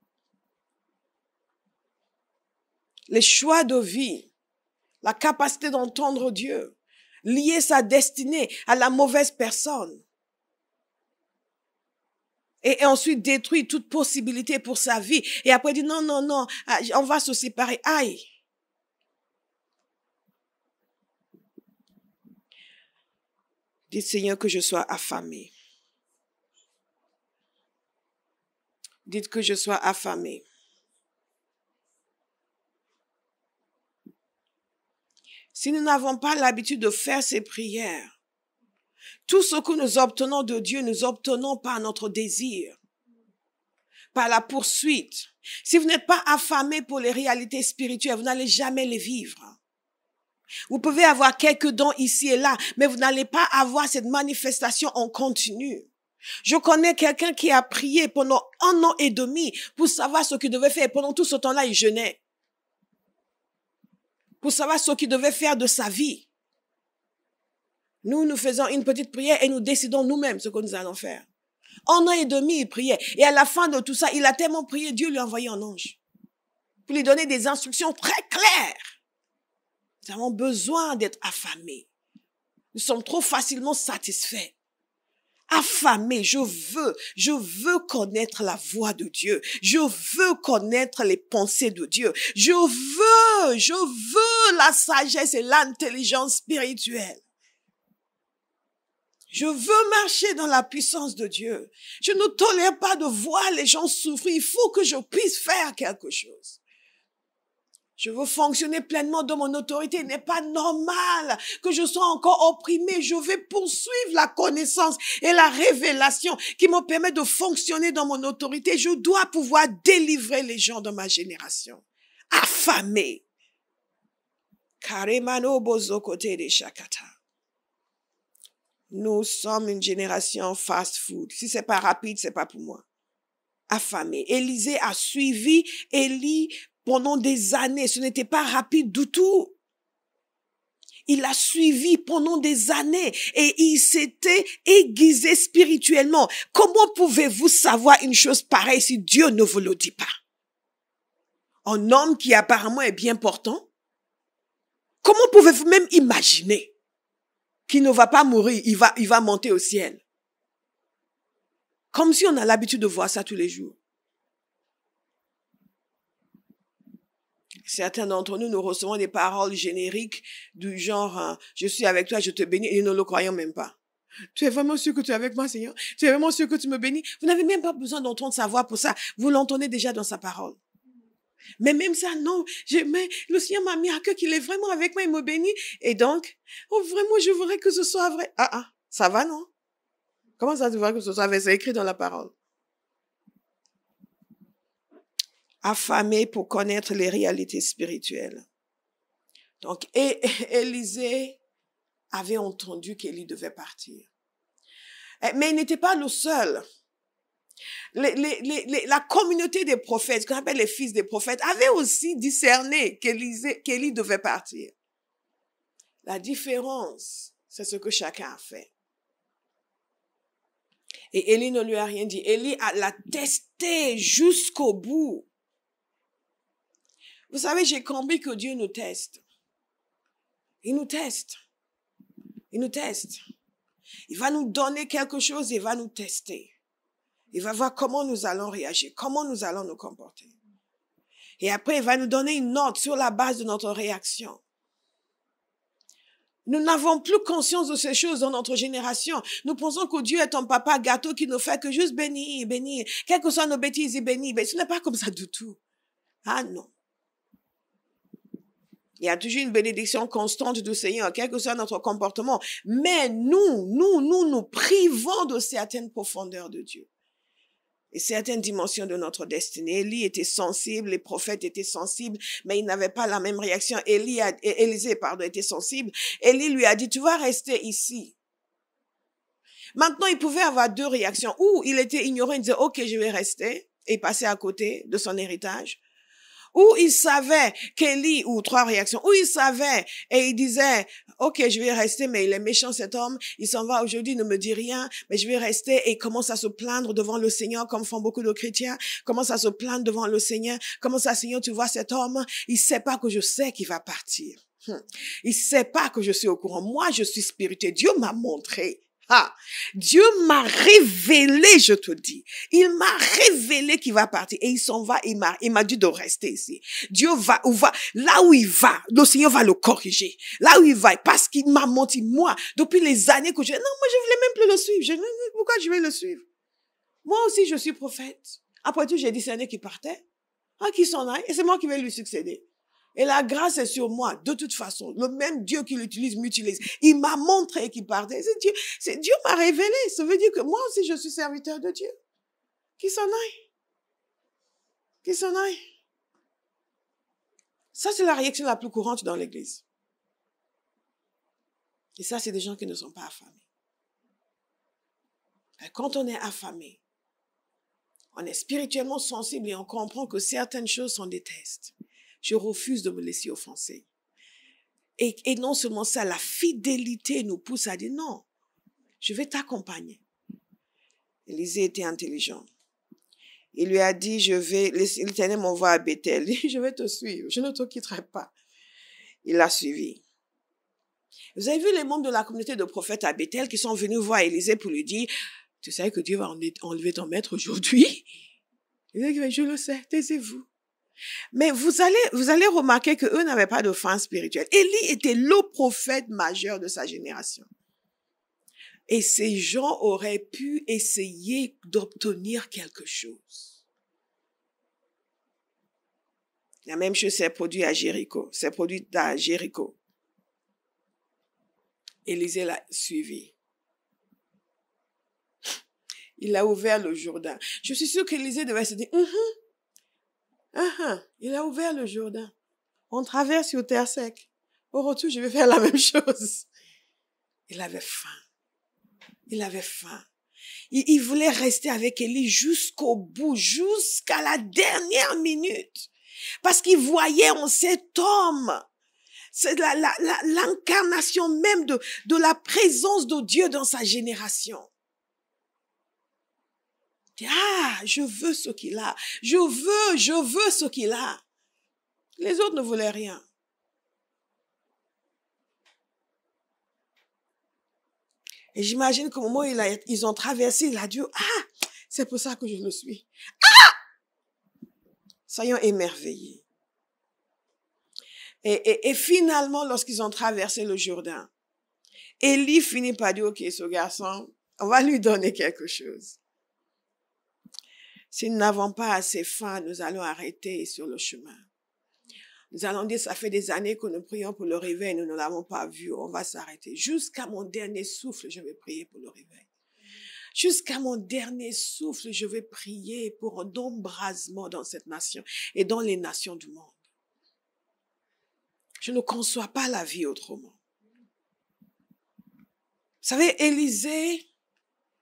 Les choix de vie, la capacité d'entendre Dieu, lier sa destinée à la mauvaise personne. Et ensuite détruire toute possibilité pour sa vie. Et après dit non, non, non, on va se séparer. Aïe. Dites, Seigneur, que je sois affamé. Dites que je sois affamé. Si nous n'avons pas l'habitude de faire ces prières, tout ce que nous obtenons de Dieu, nous obtenons par notre désir, par la poursuite. Si vous n'êtes pas affamé pour les réalités spirituelles, vous n'allez jamais les vivre. Vous pouvez avoir quelques dons ici et là, mais vous n'allez pas avoir cette manifestation en continu. Je connais quelqu'un qui a prié pendant 1 an et demi pour savoir ce qu'il devait faire. Pendant tout ce temps-là, il jeûnait. Pour savoir ce qu'il devait faire de sa vie. Nous faisons une petite prière et nous décidons nous-mêmes ce que nous allons faire. 1 an et demi, il priait. Et à la fin de tout ça, il a tellement prié, Dieu lui a envoyé un ange. Pour lui donner des instructions très claires. Nous avons besoin d'être affamés. Nous sommes trop facilement satisfaits. Affamés, je veux connaître la voix de Dieu. Je veux connaître les pensées de Dieu. Je veux la sagesse et l'intelligence spirituelle. Je veux marcher dans la puissance de Dieu. Je ne tolère pas de voir les gens souffrir. Il faut que je puisse faire quelque chose. Je veux fonctionner pleinement dans mon autorité. Il n'est pas normal que je sois encore opprimé. Je vais poursuivre la connaissance et la révélation qui me permet de fonctionner dans mon autorité. Je dois pouvoir délivrer les gens de ma génération. Affamés. Karemano bozo kote de shakata. Nous sommes une génération fast-food. Si c'est pas rapide, c'est pas pour moi. Affamés. Élisée a suivi Élie pendant des années. Ce n'était pas rapide du tout. Il a suivi pendant des années et il s'était aiguisé spirituellement. Comment pouvez-vous savoir une chose pareille si Dieu ne vous le dit pas? Un homme qui apparemment est bien portant? Comment pouvez-vous même imaginer qu'il ne va pas mourir, il va monter au ciel? Comme si on a l'habitude de voir ça tous les jours. Certains d'entre nous recevons des paroles génériques du genre « Je suis avec toi, je te bénis » et nous ne le croyons même pas. Tu es vraiment sûr que tu es avec moi, Seigneur? Tu es vraiment sûr que tu me bénis? Vous n'avez même pas besoin d'entendre sa voix pour ça. Vous l'entendez déjà dans sa parole. Mais même ça, non. Mais le Seigneur m'a mis à cœur qu'il est vraiment avec moi, il me bénit. Et donc, oh, vraiment, je voudrais que ce soit vrai. Ça va, non? Comment ça, tu vois que ce soit vrai? C'est écrit dans la parole. Affamé pour connaître les réalités spirituelles. Donc, Élisée avait entendu qu'Élie devait partir. Mais il n'était pas le seul. La communauté des prophètes, ce qu'on appelle les fils des prophètes, avait aussi discerné qu'Élie devait partir. La différence, c'est ce que chacun a fait. Et Élie ne lui a rien dit. Élie l'a testé jusqu'au bout. Vous savez, j'ai compris que Dieu nous teste. Il nous teste. Il nous teste. Il va nous donner quelque chose, il va nous tester. Il va voir comment nous allons réagir, comment nous allons nous comporter. Et après, il va nous donner une note sur la base de notre réaction. Nous n'avons plus conscience de ces choses dans notre génération. Nous pensons que Dieu est un papa gâteau qui ne fait que juste bénir, bénir. Quelles que soient nos bêtises, il bénit. Mais ce n'est pas comme ça du tout. Ah non. Il y a toujours une bénédiction constante du Seigneur, quel que soit notre comportement. Mais nous privons de certaines profondeurs de Dieu. Et certaines dimensions de notre destinée. Élie était sensible, les prophètes étaient sensibles, mais ils n'avaient pas la même réaction. Élisée était sensible. Élie lui a dit, tu vas rester ici. Maintenant, il pouvait avoir 2 réactions. Ou il était ignorant, il disait, ok, je vais rester, et passer à côté de son héritage. Ou il savait qu'Élie, ou 3 réactions, ou il savait et il disait, ok, je vais rester, mais il est méchant cet homme, il s'en va aujourd'hui, ne me dit rien, mais je vais rester, et il commence à se plaindre devant le Seigneur, comme font beaucoup de chrétiens, commence à se plaindre devant le Seigneur, comment ça, Seigneur, tu vois cet homme, il sait pas que je sais qu'il va partir. Il sait pas que je suis au courant. Moi, je suis spirituel. Dieu m'a montré. Ah, Dieu m'a révélé, je te dis. Il m'a révélé qu'il va partir. Et il s'en va, il m'a dit de rester ici. Dieu là où il va, le Seigneur va le corriger. Là où il va, parce qu'il m'a menti. Moi, depuis les années que non, moi je voulais même plus le suivre. Pourquoi je vais le suivre? Moi aussi, je suis prophète. Après tout, j'ai discerné qu'il partait. Qu'il s'en aille. Et c'est moi qui vais lui succéder. Et la grâce est sur moi, de toute façon. Le même Dieu qui l'utilise, m'utilise. Il m'a montré qu'il partait. Dieu m'a révélé. Ça veut dire que moi aussi, je suis serviteur de Dieu. Qu'il s'en aille. Qu'il s'en aille. Ça, c'est la réaction la plus courante dans l'église. Et ça, c'est des gens qui ne sont pas affamés. Et quand on est affamé, on est spirituellement sensible et on comprend que certaines choses sont des tests. Je refuse de me laisser offenser. Et non seulement ça, la fidélité nous pousse à dire non, je vais t'accompagner. Élisée était intelligent. Il lui a dit, l'Éternel m'envoie à Bethel. Il dit, je vais te suivre, je ne te quitterai pas. Il l'a suivi. Vous avez vu les membres de la communauté de prophètes à Bethel qui sont venus voir Élisée pour lui dire, tu sais que Dieu va enlever ton maître aujourd'hui? Il dit, je le sais, taisez-vous. Mais vous allez remarquer qu'eux n'avaient pas de fin spirituelle. Élie était le prophète majeur de sa génération. Et ces gens auraient pu essayer d'obtenir quelque chose. La même chose s'est produite à Jéricho. Élisée l'a suivi. Il a ouvert le Jourdain. Je suis sûre qu'Élisée devait se dire, il a ouvert le Jourdain. On traverse sur terre sec. Au retour, je vais faire la même chose. Il avait faim. Il avait faim. Il voulait rester avec Élie jusqu'au bout, jusqu'à la dernière minute. Parce qu'il voyait en cet homme, c'est l'incarnation même de la présence de Dieu dans sa génération. Je veux ce qu'il a. Je veux ce qu'il a. Les autres ne voulaient rien. Et j'imagine qu'au moment où ils ont traversé, il a dit, c'est pour ça que je le suis. Soyons émerveillés. Et finalement, lorsqu'ils ont traversé le Jourdain, Élie finit par dire, ok, ce garçon, on va lui donner quelque chose. Si nous n'avons pas assez faim, nous allons arrêter sur le chemin. Nous allons dire, ça fait des années que nous prions pour le réveil, nous ne l'avons pas vu, on va s'arrêter. Jusqu'à mon dernier souffle, je vais prier pour le réveil. Jusqu'à mon dernier souffle, je vais prier pour un embrasement dans cette nation et dans les nations du monde. Je ne conçois pas la vie autrement. Vous savez, Élisée,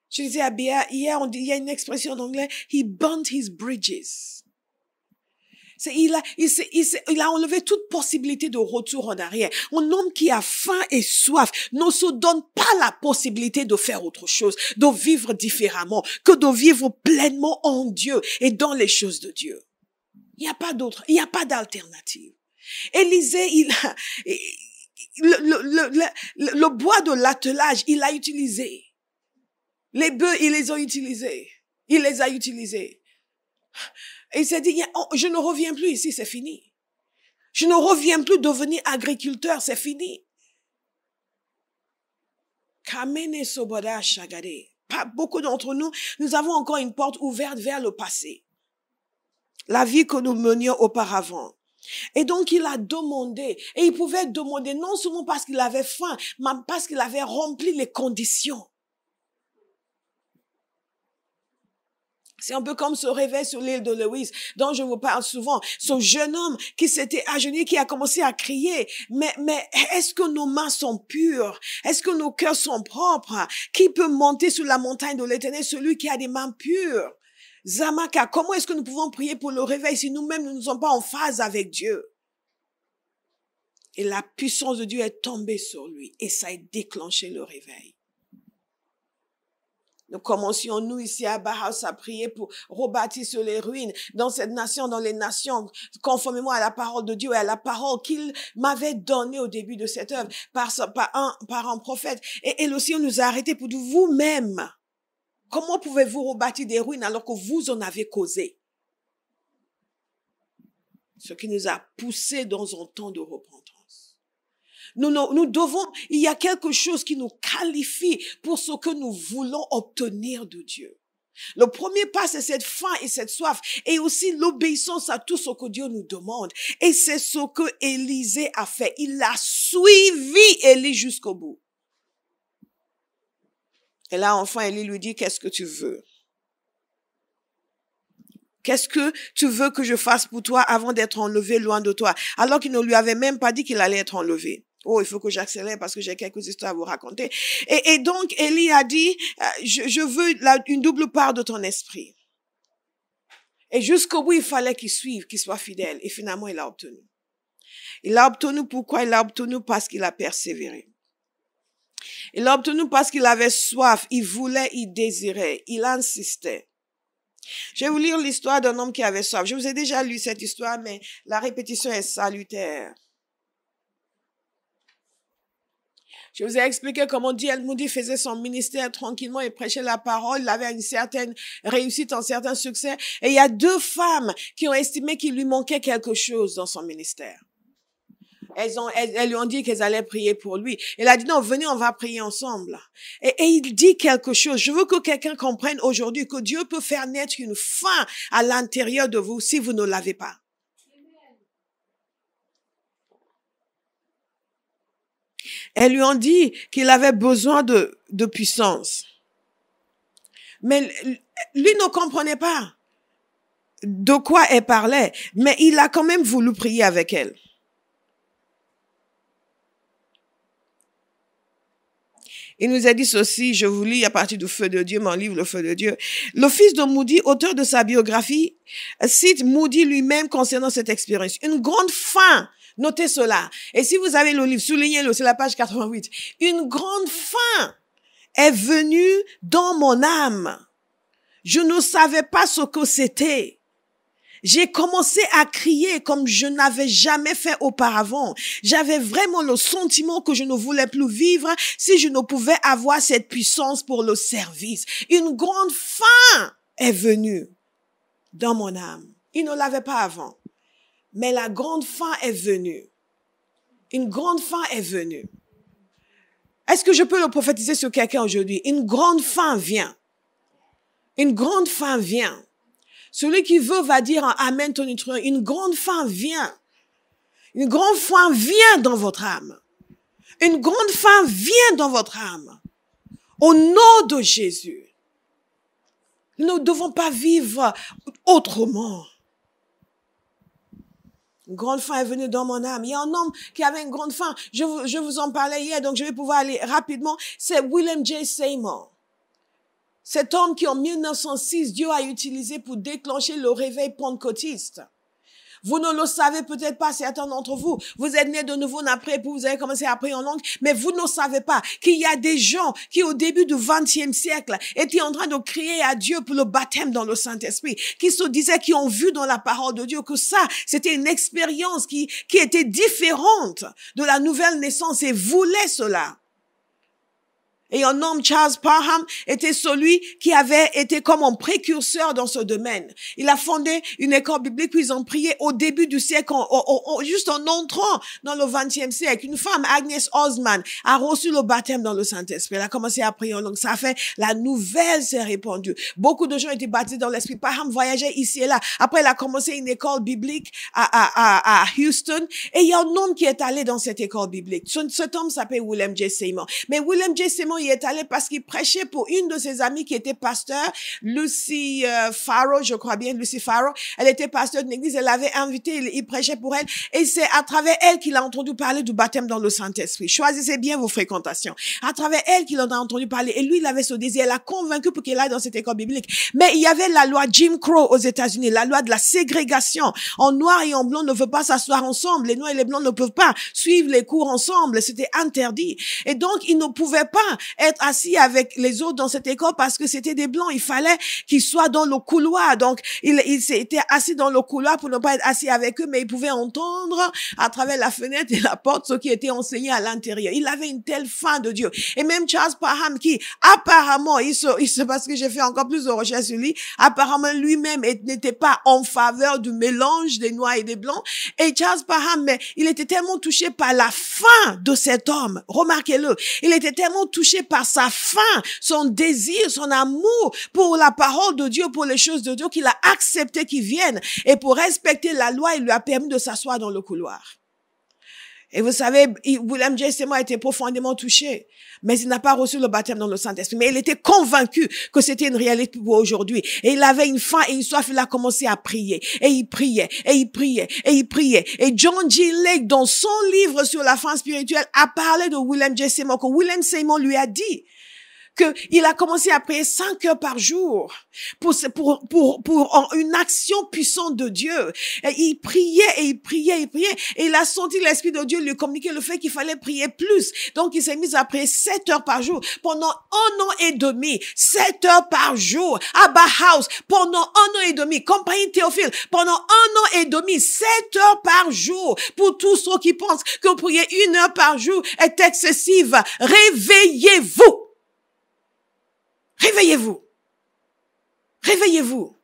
je disais à Béa, hier, il y a une expression en anglais, he burnt his bridges. Il a enlevé toute possibilité de retour en arrière. Un homme qui a faim et soif ne se donne pas la possibilité de faire autre chose, de vivre différemment, que de vivre pleinement en Dieu et dans les choses de Dieu. Il n'y a pas d'autre, il n'y a pas d'alternative. Élisée, le bois de l'attelage, il l'a utilisé. Les bœufs, il les a utilisés. Il les a utilisés. Et il s'est dit, je ne reviens plus ici, c'est fini. Je ne reviens plus devenir agriculteur, c'est fini. Kamene Soboda Shagade. Pas beaucoup d'entre nous, nous avons encore une porte ouverte vers le passé. La vie que nous menions auparavant. Et donc, il a demandé. Et il pouvait demander non seulement parce qu'il avait faim, mais parce qu'il avait rempli les conditions. C'est un peu comme ce réveil sur l'île de Lewis, dont je vous parle souvent. Ce jeune homme qui s'était agenouillé, qui a commencé à crier. Mais est-ce que nos mains sont pures? Est-ce que nos cœurs sont propres? Qui peut monter sur la montagne de l'Éternel? Celui qui a des mains pures. Zamaka, comment est-ce que nous pouvons prier pour le réveil si nous-mêmes nous ne sommes pas en phase avec Dieu? Et la puissance de Dieu est tombée sur lui et ça a déclenché le réveil. Nous commencions, nous, ici à Bauhaus, à prier pour rebâtir sur les ruines, dans cette nation, dans les nations, conformément à la parole de Dieu et à la parole qu'il m'avait donnée au début de cette œuvre par un prophète. Et le Seigneur nous a arrêtés pour dire, vous-même, comment pouvez-vous rebâtir des ruines alors que vous en avez causé? Ce qui nous a poussés dans un temps de repentance. Nous devons, il y a quelque chose qui nous qualifie pour ce que nous voulons obtenir de Dieu. Le premier pas, c'est cette faim et cette soif, et aussi l'obéissance à tout ce que Dieu nous demande. Et c'est ce que Élisée a fait. Il a suivi Élie jusqu'au bout. Et là, enfin, Élie lui dit, qu'est-ce que tu veux? Qu'est-ce que tu veux que je fasse pour toi avant d'être enlevé loin de toi? Alors qu'il ne lui avait même pas dit qu'il allait être enlevé. Oh, il faut que j'accélère parce que j'ai quelques histoires à vous raconter. Et donc, Élie a dit, je veux une double part de ton esprit. Et jusqu'au bout, il fallait qu'il suive, qu'il soit fidèle. Et finalement, il a obtenu. Il a obtenu pourquoi? Il a obtenu parce qu'il a persévéré. Il a obtenu parce qu'il avait soif, il voulait, il désirait, il insistait. Je vais vous lire l'histoire d'un homme qui avait soif. Je vous ai déjà lu cette histoire, mais la répétition est salutaire. Je vous ai expliqué comment D.L. Moody faisait son ministère tranquillement et prêchait la parole. Il avait une certaine réussite, un certain succès. Et il y a 2 femmes qui ont estimé qu'il lui manquait quelque chose dans son ministère. Elles lui ont dit qu'elles allaient prier pour lui. Elle a dit, non, venez, on va prier ensemble. Et il dit quelque chose. Je veux que quelqu'un comprenne aujourd'hui que Dieu peut faire naître une faim à l'intérieur de vous si vous ne l'avez pas. Elles lui ont dit qu'il avait besoin de puissance. Mais lui ne comprenait pas de quoi elle parlait. Mais il a quand même voulu prier avec elle. Il nous a dit ceci, je vous lis à partir du Feu de Dieu, mon livre Le Feu de Dieu. Le fils de Moody, auteur de sa biographie, cite Moody lui-même concernant cette expérience. Une grande faim. Notez cela. Et si vous avez le livre, soulignez-le, c'est la page 88. Une grande faim est venue dans mon âme. Je ne savais pas ce que c'était. J'ai commencé à crier comme je n'avais jamais fait auparavant. J'avais vraiment le sentiment que je ne voulais plus vivre si je ne pouvais avoir cette puissance pour le service. Une grande faim est venue dans mon âme. Il ne l'avait pas avant. Mais la grande faim est venue. Une grande faim est venue. Est-ce que je peux le prophétiser sur quelqu'un aujourd'hui? Une grande faim vient. Une grande faim vient. Celui qui veut va dire un amen tonitruant. Une grande faim vient. Une grande faim vient dans votre âme. Une grande faim vient dans votre âme. Au nom de Jésus. Nous ne devons pas vivre autrement. Une grande faim est venue dans mon âme. Il y a un homme qui avait une grande faim. Je vous en parlais hier, donc je vais pouvoir aller rapidement. C'est William J. Seymour. Cet homme qui en 1906, Dieu a utilisé pour déclencher le réveil pentecôtiste. Vous ne le savez peut-être pas, certains d'entre vous. Vous êtes nés de nouveau après, puis vous avez commencé à prier en langue, mais vous ne savez pas qu'il y a des gens qui, au début du XXe siècle, étaient en train de crier à Dieu pour le baptême dans le Saint-Esprit, qui se disaient, qui ont vu dans la parole de Dieu que ça, c'était une expérience qui était différente de la nouvelle naissance et voulaient cela. Et un homme, Charles Parham, était celui qui avait été comme un précurseur dans ce domaine. Il a fondé une école biblique, puis ils ont prié au début du siècle, juste en entrant dans le XXe siècle. Une femme, Agnes Osman, a reçu le baptême dans le Saint-Esprit. Elle a commencé à prier en langue. Ça a fait, la nouvelle s'est répandue. Beaucoup de gens étaient baptisés dans l'Esprit. Parham voyageait ici et là. Après, il a commencé une école biblique à Houston. Et il y a un homme qui est allé dans cette école biblique. Cet homme s'appelle William J. Seymour. Mais William J. Seymour, il est allé parce qu'il prêchait pour une de ses amies qui était pasteur, Lucy Farrow, je crois bien, Lucy Farrow. Elle était pasteur d'une église, elle l'avait invitée, il prêchait pour elle. Et c'est à travers elle qu'il a entendu parler du baptême dans le Saint-Esprit. Choisissez bien vos fréquentations. À travers elle qu'il en a entendu parler. Et lui, il avait ce désir. Elle l'a convaincu pour qu'il aille dans cette école biblique. Mais il y avait la loi Jim Crow aux États-Unis, la loi de la ségrégation. En noir et en blanc ne veut pas s'asseoir ensemble. Les noirs et les blancs ne peuvent pas suivre les cours ensemble. C'était interdit. Et donc, il ne pouvait pas être assis avec les autres dans cette école parce que c'était des blancs. Il fallait qu'ils soient dans le couloir. Donc, il s'était assis dans le couloir pour ne pas être assis avec eux, mais il pouvait entendre à travers la fenêtre et la porte ce qui était enseigné à l'intérieur. Il avait une telle faim de Dieu. Et même Charles Parham, qui apparemment, parce que j'ai fait encore plus de recherches sur lui, apparemment lui-même n'était pas en faveur du mélange des noirs et des blancs. Et Charles Parham, mais il était tellement touché par la faim de cet homme. Remarquez-le. Il était tellement touché par sa faim, son désir, son amour pour la parole de Dieu, pour les choses de Dieu, qu'il a accepté qu'il vienne. Et pour respecter la loi, il lui a permis de s'asseoir dans le couloir. Et vous savez, William J. Seymour a été profondément touché, mais il n'a pas reçu le baptême dans le Saint-Esprit. Mais il était convaincu que c'était une réalité pour aujourd'hui. Et il avait une faim et une soif, il a commencé à prier. Et il priait, et il priait, et il priait. Et John G. Lake, dans son livre sur la faim spirituelle, a parlé de William J. Seymour, que William Seymour lui a dit qu'il a commencé à prier 5 heures par jour pour une action puissante de Dieu. Et il priait, et il priait, et il a senti l'Esprit de Dieu lui communiquer le fait qu'il fallait prier plus. Donc, il s'est mis à prier 7 heures par jour pendant 1 an et demi. 7 heures par jour. Abba House, pendant 1 an et demi. Compagnie Théophile, pendant 1 an et demi. 7 heures par jour. Pour tous ceux qui pensent que prier 1 heure par jour est excessive, réveillez-vous. Réveillez-vous. Réveillez-vous.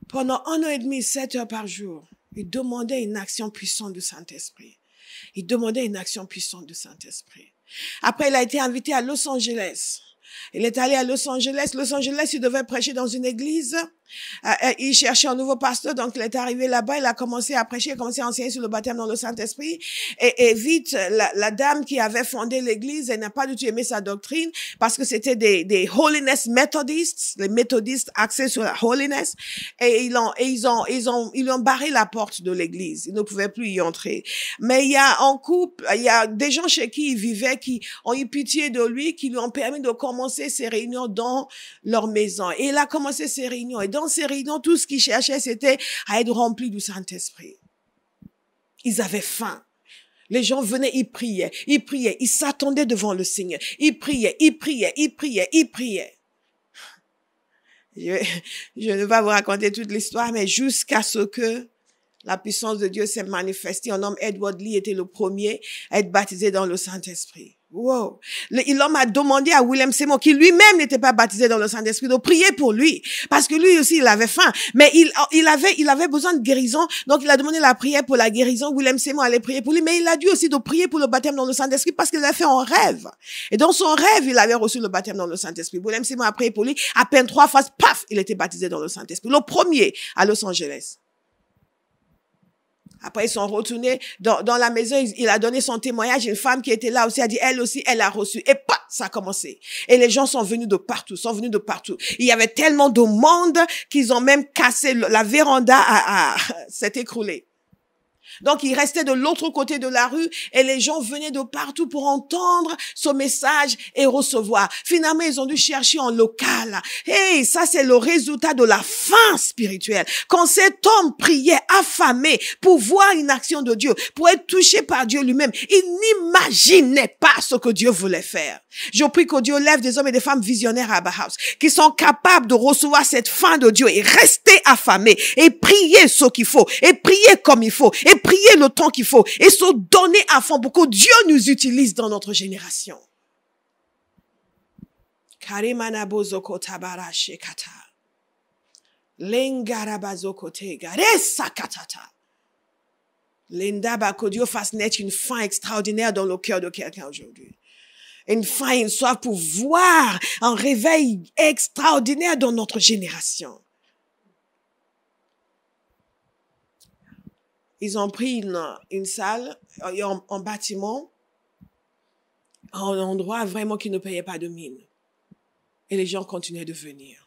Pendant 1 an et demi, 7 heures par jour, il demandait une action puissante du Saint-Esprit. Il demandait une action puissante du Saint-Esprit. Après, il a été invité à Los Angeles. Il est allé à Los Angeles. Los Angeles, il devait prêcher dans une église. Il cherchait un nouveau pasteur, donc il est arrivé là-bas, il a commencé à prêcher, il a commencé à enseigner sur le baptême dans le Saint-Esprit. Et vite, la dame qui avait fondé l'église, elle n'a pas du tout aimé sa doctrine parce que c'était des holiness Methodists, les méthodistes axés sur la holiness. Et ils lui ont barré la porte de l'église. Ils ne pouvaient plus y entrer. Mais il y a des gens chez qui il vivait qui ont eu pitié de lui, qui lui ont permis de commencer ses réunions dans leur maison. Et il a commencé ses réunions. Et dans ces réunions, tout ce qu'ils cherchaient, c'était à être remplis du Saint-Esprit. Ils avaient faim. Les gens venaient, ils priaient, ils s'attendaient devant le Seigneur. Ils priaient. Je ne vais pas vous raconter toute l'histoire, mais jusqu'à ce que la puissance de Dieu s'est manifestée. Un homme, Edward Lee, était le premier à être baptisé dans le Saint-Esprit. Wow. L'homme a demandé à William Seymour, qui lui-même n'était pas baptisé dans le Saint-Esprit, de prier pour lui. Parce que lui aussi, il avait faim. Mais il avait besoin de guérison. Donc, il a demandé la prière pour la guérison. William Seymour allait prier pour lui. Mais il a dû aussi de prier pour le baptême dans le Saint-Esprit parce qu'il l'a fait en rêve. Et dans son rêve, il avait reçu le baptême dans le Saint-Esprit. William Seymour a prié pour lui. À peine 3 fois, paf, il était baptisé dans le Saint-Esprit. Le premier à Los Angeles. Après, ils sont retournés dans la maison. Il a donné son témoignage. Une femme qui était là aussi a dit, elle aussi, elle a reçu. Et paf, ça a commencé. Et les gens sont venus de partout, Il y avait tellement de monde qu'ils ont même cassé la véranda s'est écroulée. Donc, il restait de l'autre côté de la rue et les gens venaient de partout pour entendre ce message et recevoir. Finalement, ils ont dû chercher en local. Hey, ça, c'est le résultat de la faim spirituelle. Quand cet homme priait affamé pour voir une action de Dieu, pour être touché par Dieu lui-même, il n'imaginait pas ce que Dieu voulait faire. Je prie que Dieu lève des hommes et des femmes visionnaires à Abba House, qui sont capables de recevoir cette faim de Dieu et rester affamés et prier ce qu'il faut et prier comme il faut et prier le temps qu'il faut et se donner à fond pour que Dieu nous utilise dans notre génération. Karimanabozoko tabarashekata. Lengarabazokote garesakatata. Lendaba, que Dieu fasse naître une faim extraordinaire dans le cœur de quelqu'un aujourd'hui. Une faim, une soif pour voir un réveil extraordinaire dans notre génération. Ils ont pris une salle, un bâtiment, un endroit vraiment qui ne payait pas de mine. Et les gens continuaient de venir.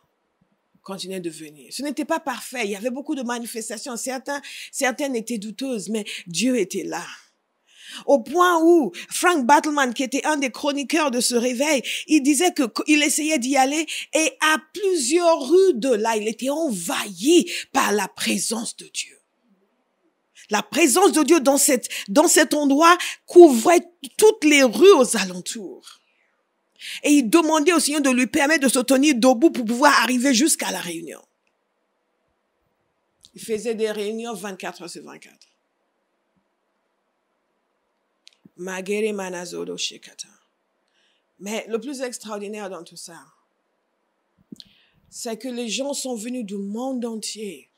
Ce n'était pas parfait. Il y avait beaucoup de manifestations. Certaines étaient douteuses, mais Dieu était là. Au point où Frank Battleman, qui était un des chroniqueurs de ce réveil, il disait qu'il essayait d'y aller et à plusieurs rues de là, il était envahi par la présence de Dieu. La présence de Dieu dans cet endroit couvrait toutes les rues aux alentours. Et il demandait au Seigneur de lui permettre de se tenir debout pour pouvoir arriver jusqu'à la réunion. Il faisait des réunions 24 heures sur 24. Magere Manazodo Shekata. Mais le plus extraordinaire dans tout ça, c'est que les gens sont venus du monde entier.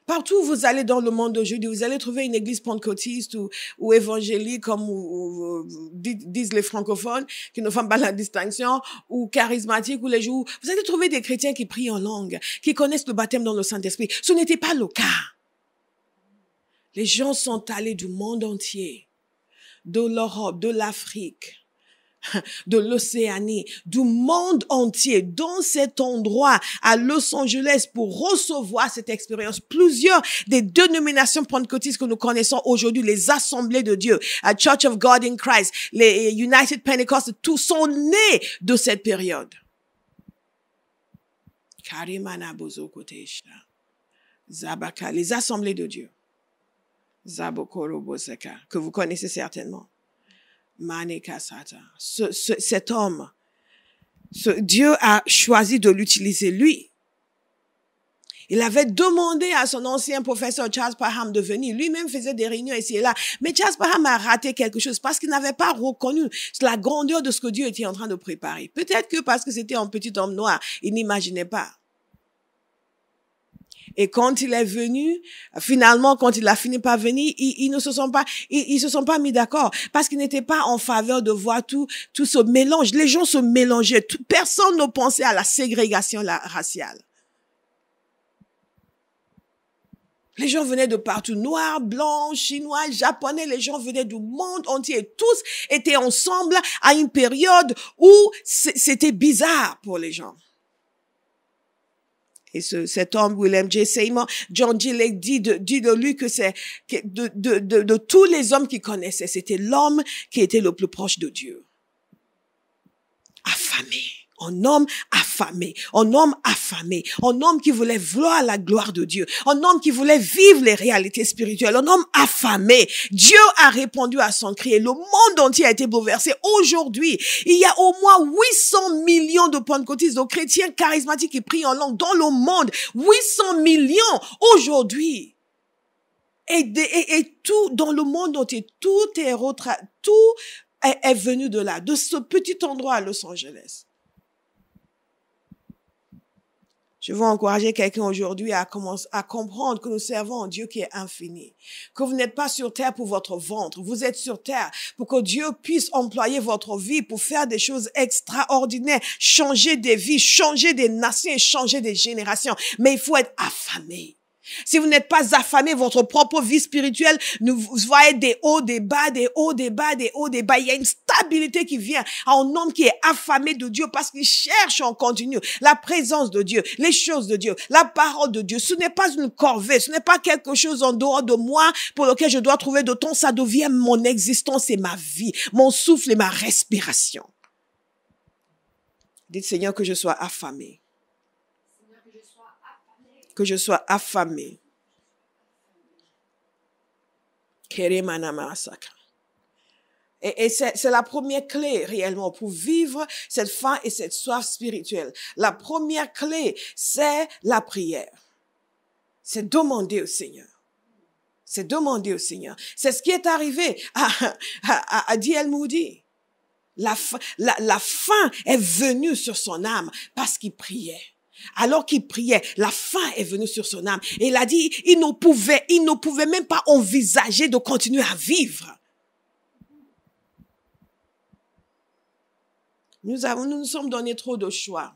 Partout où vous allez dans le monde d'aujourd'hui, vous allez trouver une église pentecôtiste ou évangélique, comme disent les francophones, qui ne font pas la distinction, ou charismatique, ou les jours. Vous allez trouver des chrétiens qui prient en langue, qui connaissent le baptême dans le Saint-Esprit. Ce n'était pas le cas. Les gens sont allés du monde entier, de l'Europe, de l'Afrique, de l'Océanie, du monde entier, dans cet endroit à Los Angeles pour recevoir cette expérience. Plusieurs des dénominations pentecôtistes que nous connaissons aujourd'hui, les Assemblées de Dieu, à Church of God in Christ, les United Pentecost, tous sont nés de cette période. Les Assemblées de Dieu, que vous connaissez certainement. Cet homme, Dieu a choisi de l'utiliser lui. Il avait demandé à son ancien professeur Charles Parham de venir. Lui-même faisait des réunions ici et là. Mais Charles Parham a raté quelque chose parce qu'il n'avait pas reconnu la grandeur de ce que Dieu était en train de préparer. Peut-être que parce que c'était un petit homme noir, il n'imaginait pas. Et quand il est venu, finalement, quand il a fini par venir, ils se sont pas mis d'accord parce qu'ils n'étaient pas en faveur de voir tout ce mélange. Les gens se mélangeaient. Personne ne pensait à la ségrégation raciale. Les gens venaient de partout, noirs, blancs, chinois, japonais, les gens venaient du monde entier. Tous étaient ensemble à une période où c'était bizarre pour les gens. Et cet homme, William J. Seymour, John G. Lake dit de lui que c'est de tous les hommes qu'il connaissait, c'était l'homme qui était le plus proche de Dieu. Affamé. Un homme affamé, un homme affamé, un homme qui voulait voir la gloire de Dieu, un homme qui voulait vivre les réalités spirituelles, un homme affamé. Dieu a répondu à son cri et le monde entier a été bouleversé. Aujourd'hui, il y a au moins 800 millions de pentecôtistes, de chrétiens charismatiques qui prient en langue dans le monde. 800 millions aujourd'hui. Et tout dans le monde entier, tout est venu de là, de ce petit endroit à Los Angeles. Je veux encourager quelqu'un aujourd'hui à comprendre que nous servons un Dieu qui est infini. Que vous n'êtes pas sur terre pour votre ventre. Vous êtes sur terre pour que Dieu puisse employer votre vie pour faire des choses extraordinaires, changer des vies, changer des nations et changer des générations. Mais il faut être affamé. Si vous n'êtes pas affamé, votre propre vie spirituelle, vous voyez des hauts, des bas, des hauts, des bas, des hauts, des bas. Il y a une stabilité qui vient à un homme qui est affamé de Dieu parce qu'il cherche en continu la présence de Dieu, les choses de Dieu, la parole de Dieu. Ce n'est pas une corvée, ce n'est pas quelque chose en dehors de moi pour lequel je dois trouver de temps. Ça devient mon existence et ma vie, mon souffle et ma respiration. Dites Seigneur que je sois affamé. Que je sois affamé. Et c'est la première clé réellement pour vivre cette faim et cette soif spirituelle. La première clé, c'est la prière. C'est demander au Seigneur. C'est demander au Seigneur. C'est ce qui est arrivé à D.L. Moody. La faim est venue sur son âme parce qu'il priait. Alors qu'il priait, la faim est venue sur son âme. Et il a dit, il ne pouvait même pas envisager de continuer à vivre. Nous nous sommes donné trop de choix.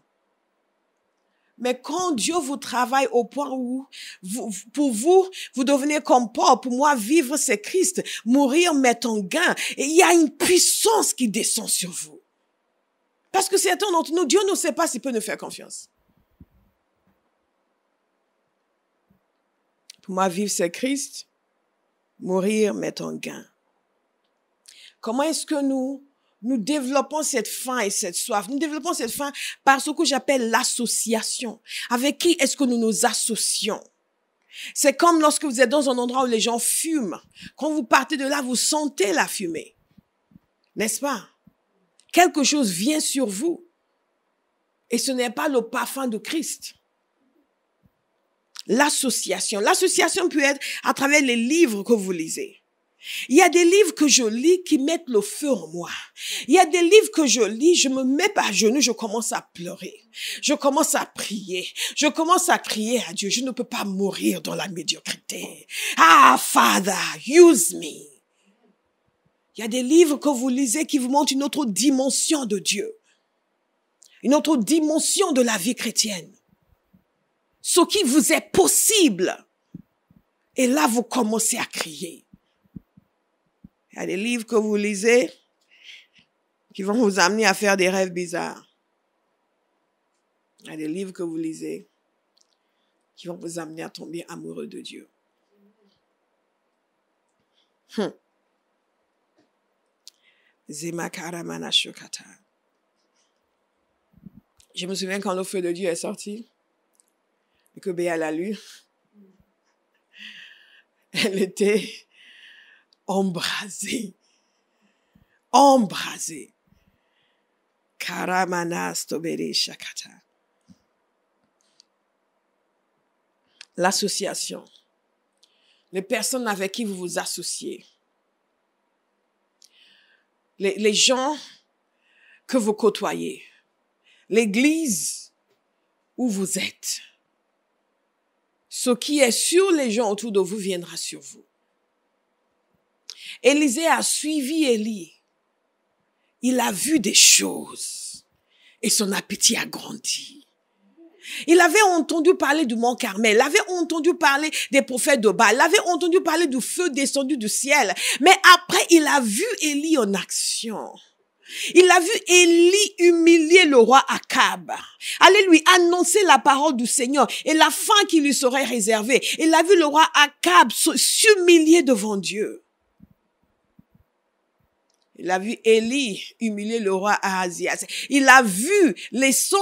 Mais quand Dieu vous travaille au point où, pour vous devenez comme Paul, pour moi, vivre c'est Christ, mourir m'est un gain. Et il y a une puissance qui descend sur vous. Parce que certains d'entre nous, Dieu ne sait pas s'il peut nous faire confiance. Pour moi, vivre, c'est Christ. Mourir m'est un gain. Comment est-ce que nous développons cette faim et cette soif? Nous développons cette faim par ce que j'appelle l'association. Avec qui est-ce que nous nous associons? C'est comme lorsque vous êtes dans un endroit où les gens fument. Quand vous partez de là, vous sentez la fumée. N'est-ce pas? Quelque chose vient sur vous. Et ce n'est pas le parfum de Christ. L'association. L'association peut être à travers les livres que vous lisez. Il y a des livres que je lis qui mettent le feu en moi. Il y a des livres que je lis, je me mets par genoux, je commence à pleurer. Je commence à prier. Je commence à crier à Dieu. Je ne peux pas mourir dans la médiocrité. Ah, Father, use me. Il y a des livres que vous lisez qui vous montrent une autre dimension de Dieu. Une autre dimension de la vie chrétienne. Ce qui vous est possible. Et là, vous commencez à crier. Il y a des livres que vous lisez qui vont vous amener à faire des rêves bizarres. Il y a des livres que vous lisez qui vont vous amener à tomber amoureux de Dieu. Zemakaramana Shokata. Je me souviens quand le feu de Dieu est sorti et que Béa l'a lu. Elle était embrasée. Embrasée. Karamana Stobere Shakata. L'association. Les personnes avec qui vous vous associez. Les gens que vous côtoyez. L'église où vous êtes. Ce qui est sur les gens autour de vous viendra sur vous. Élisée a suivi Élie. Il a vu des choses et son appétit a grandi. Il avait entendu parler du mont Carmel, il avait entendu parler des prophètes de Baal, il avait entendu parler du feu descendu du ciel. Mais après, il a vu Élie en action. Il a vu Élie humilier le roi Akab. Aller lui annoncer la parole du Seigneur et la fin qui lui serait réservée. Il a vu le roi Akab s'humilier devant Dieu. Il a vu Élie humilier le roi Ahazias. Il a vu les 100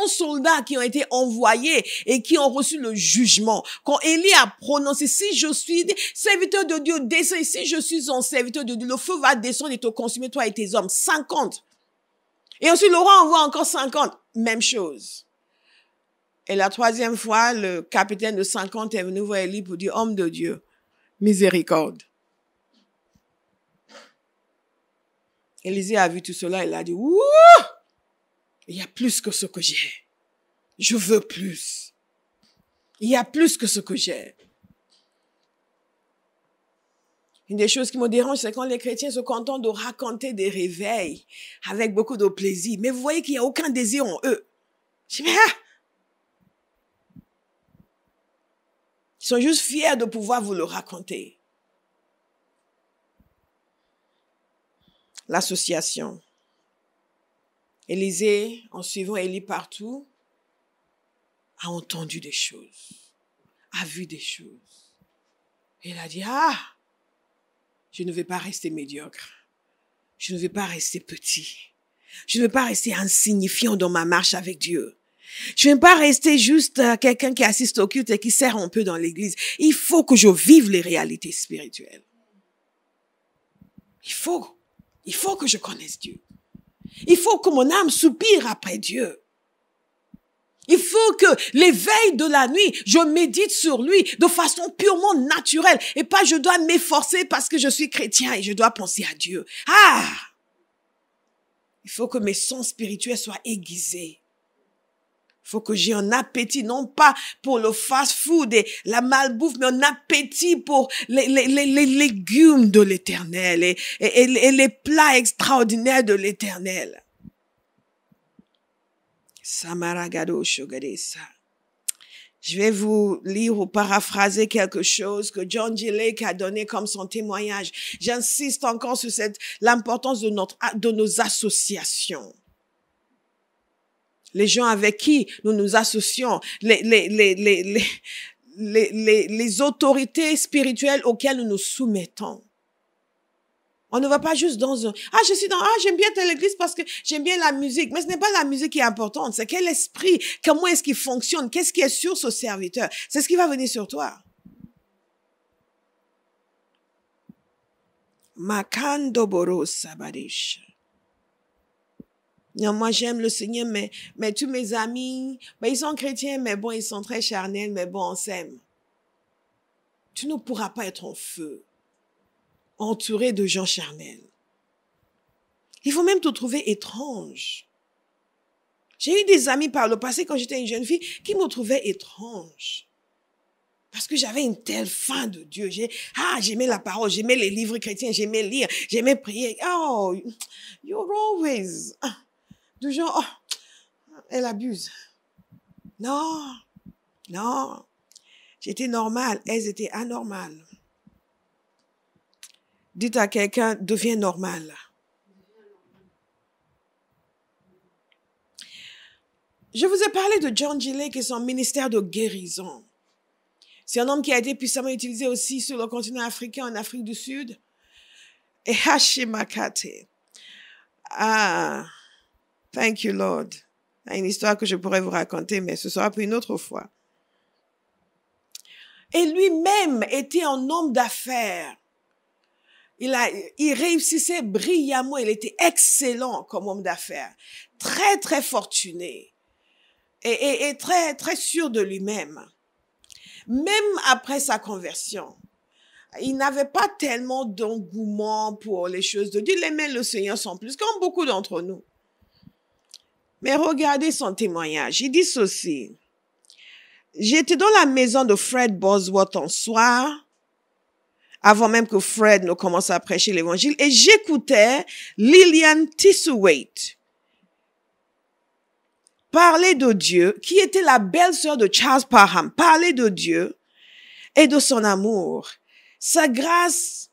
soldats qui ont été envoyés et qui ont reçu le jugement. Quand Élie a prononcé, si je suis serviteur de Dieu, descends, si je suis un serviteur de Dieu, le feu va descendre et te consumer, toi et tes hommes. 50. Et ensuite, le roi envoie encore 50. Même chose. Et la troisième fois, le capitaine de 50 est venu voir Élie pour dire, homme de Dieu, miséricorde. Élisée a vu tout cela, il a dit, ouh, il y a plus que ce que j'ai. Je veux plus. Il y a plus que ce que j'ai. Une des choses qui me dérange, c'est quand les chrétiens se contentent de raconter des réveils avec beaucoup de plaisir. Mais vous voyez qu'il n'y a aucun désir en eux. Je dis, mais ils sont juste fiers de pouvoir vous le raconter. L'association. Élisée, en suivant Élie partout, a entendu des choses, a vu des choses. Et il a dit, je ne vais pas rester médiocre. Je ne vais pas rester petit. Je ne vais pas rester insignifiant dans ma marche avec Dieu. Je ne vais pas rester juste quelqu'un qui assiste au culte et qui sert un peu dans l'église. Il faut que je vive les réalités spirituelles. Il faut que je connaisse Dieu. Il faut que mon âme soupire après Dieu. Il faut que l'éveil de la nuit, je médite sur lui de façon purement naturelle. Et pas je dois m'efforcer parce que je suis chrétien et je dois penser à Dieu. Il faut que mes sens spirituels soient aiguisés. Il faut que j'ai un appétit, non pas pour le fast-food et la malbouffe, mais un appétit pour les légumes de l'Éternel et les plats extraordinaires de l'Éternel. Samaragado Shogadesa. Je vais vous lire ou paraphraser quelque chose que John G. Lake a donné comme son témoignage. J'insiste encore sur l'importance de nos associations. Les gens avec qui nous nous associons, les autorités spirituelles auxquelles nous nous soumettons. On ne va pas juste dans un, j'aime bien telle église parce que j'aime bien la musique. Mais ce n'est pas la musique qui est importante. C'est quel esprit, comment est-ce qu'il fonctionne, qu'est-ce qui est sur ce serviteur. C'est ce qui va venir sur toi. Makando Boros Sabadish. Non, moi, j'aime le Seigneur, mais tous mes amis, ils sont chrétiens, mais bon, ils sont très charnels, mais bon, on s'aime. Tu ne pourras pas être en feu, entouré de gens charnels. Il faut même te trouver étrange. J'ai eu des amis par le passé, quand j'étais une jeune fille, qui me trouvaient étrange. Parce que j'avais une telle faim de Dieu. J'aimais la parole, j'aimais les livres chrétiens, j'aimais lire, j'aimais prier. Oh, you're always... Du genre, elle abuse. Non. J'étais normale, elles étaient anormales. Dites à quelqu'un, deviens normal. Je vous ai parlé de John G. Lake et son ministère de guérison. C'est un homme qui a été puissamment utilisé aussi sur le continent africain, en Afrique du Sud. Et Hashimakate. Thank you, Lord. C'est une histoire que je pourrais vous raconter, mais ce sera pour une autre fois. Et lui-même était un homme d'affaires. Il réussissait brillamment. Il était excellent comme homme d'affaires. Très, très fortuné. Et très, très sûr de lui-même. Même après sa conversion, il n'avait pas tellement d'engouement pour les choses de Dieu. Il aimait le Seigneur sans plus, comme beaucoup d'entre nous. Mais regardez son témoignage. Il dit ceci. J'étais dans la maison de Fred Bosworth un soir, avant même que Fred ne commence à prêcher l'évangile, et j'écoutais Lillian Tissuwaite parler de Dieu, qui était la belle-sœur de Charles Parham, parler de Dieu et de son amour, sa grâce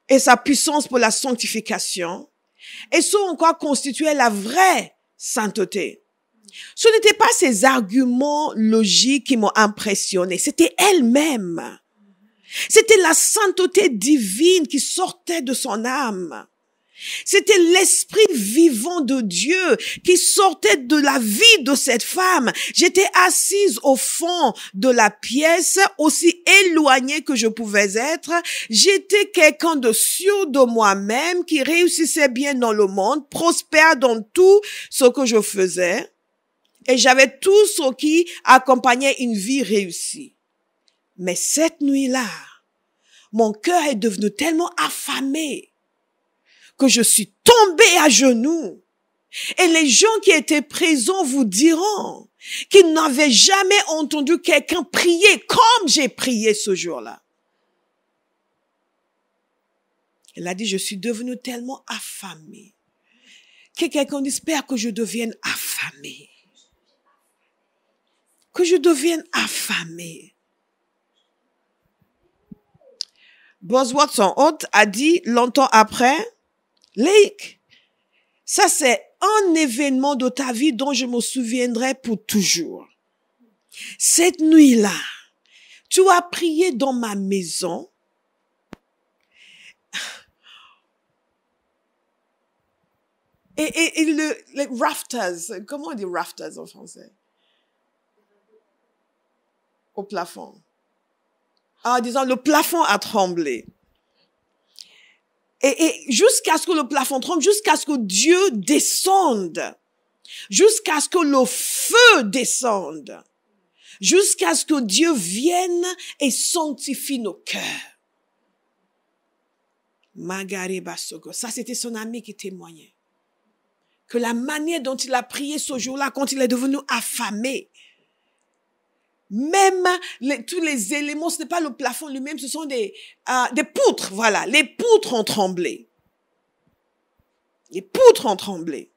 et sa puissance pour la sanctification, et ce en quoi constituait la vraie sainteté. Ce n'étaient pas ses arguments logiques qui m'ont impressionné, c'était elle-même. C'était la sainteté divine qui sortait de son âme. C'était l'esprit vivant de Dieu qui sortait de la vie de cette femme. J'étais assise au fond de la pièce, aussi éloignée que je pouvais être. J'étais quelqu'un de sûr de moi-même qui réussissait bien dans le monde, prospère dans tout ce que je faisais. Et j'avais tout ce qui accompagnait une vie réussie. Mais cette nuit-là, mon cœur est devenu tellement affamé que je suis tombée à genoux. Et les gens qui étaient présents vous diront qu'ils n'avaient jamais entendu quelqu'un prier comme j'ai prié ce jour-là. Elle a dit, je suis devenue tellement affamée que quelqu'un espère que je devienne affamée. Que je devienne affamée. Bosworth, son hôte, a dit longtemps après, Lake, ça c'est un événement de ta vie dont je me souviendrai pour toujours. Cette nuit-là, tu as prié dans ma maison. Et les rafters, comment on dit rafters en français? Au plafond. Disons, le plafond a tremblé. Et jusqu'à ce que le plafond tremble, jusqu'à ce que Dieu descende, jusqu'à ce que le feu descende, jusqu'à ce que Dieu vienne et sanctifie nos cœurs. Magare Basogo, ça c'était son ami qui témoignait. Que la manière dont il a prié ce jour-là, quand il est devenu affamé, même tous les éléments, ce n'est pas le plafond lui-même, ce sont des poutres, voilà. Les poutres ont tremblé. Les poutres ont tremblé.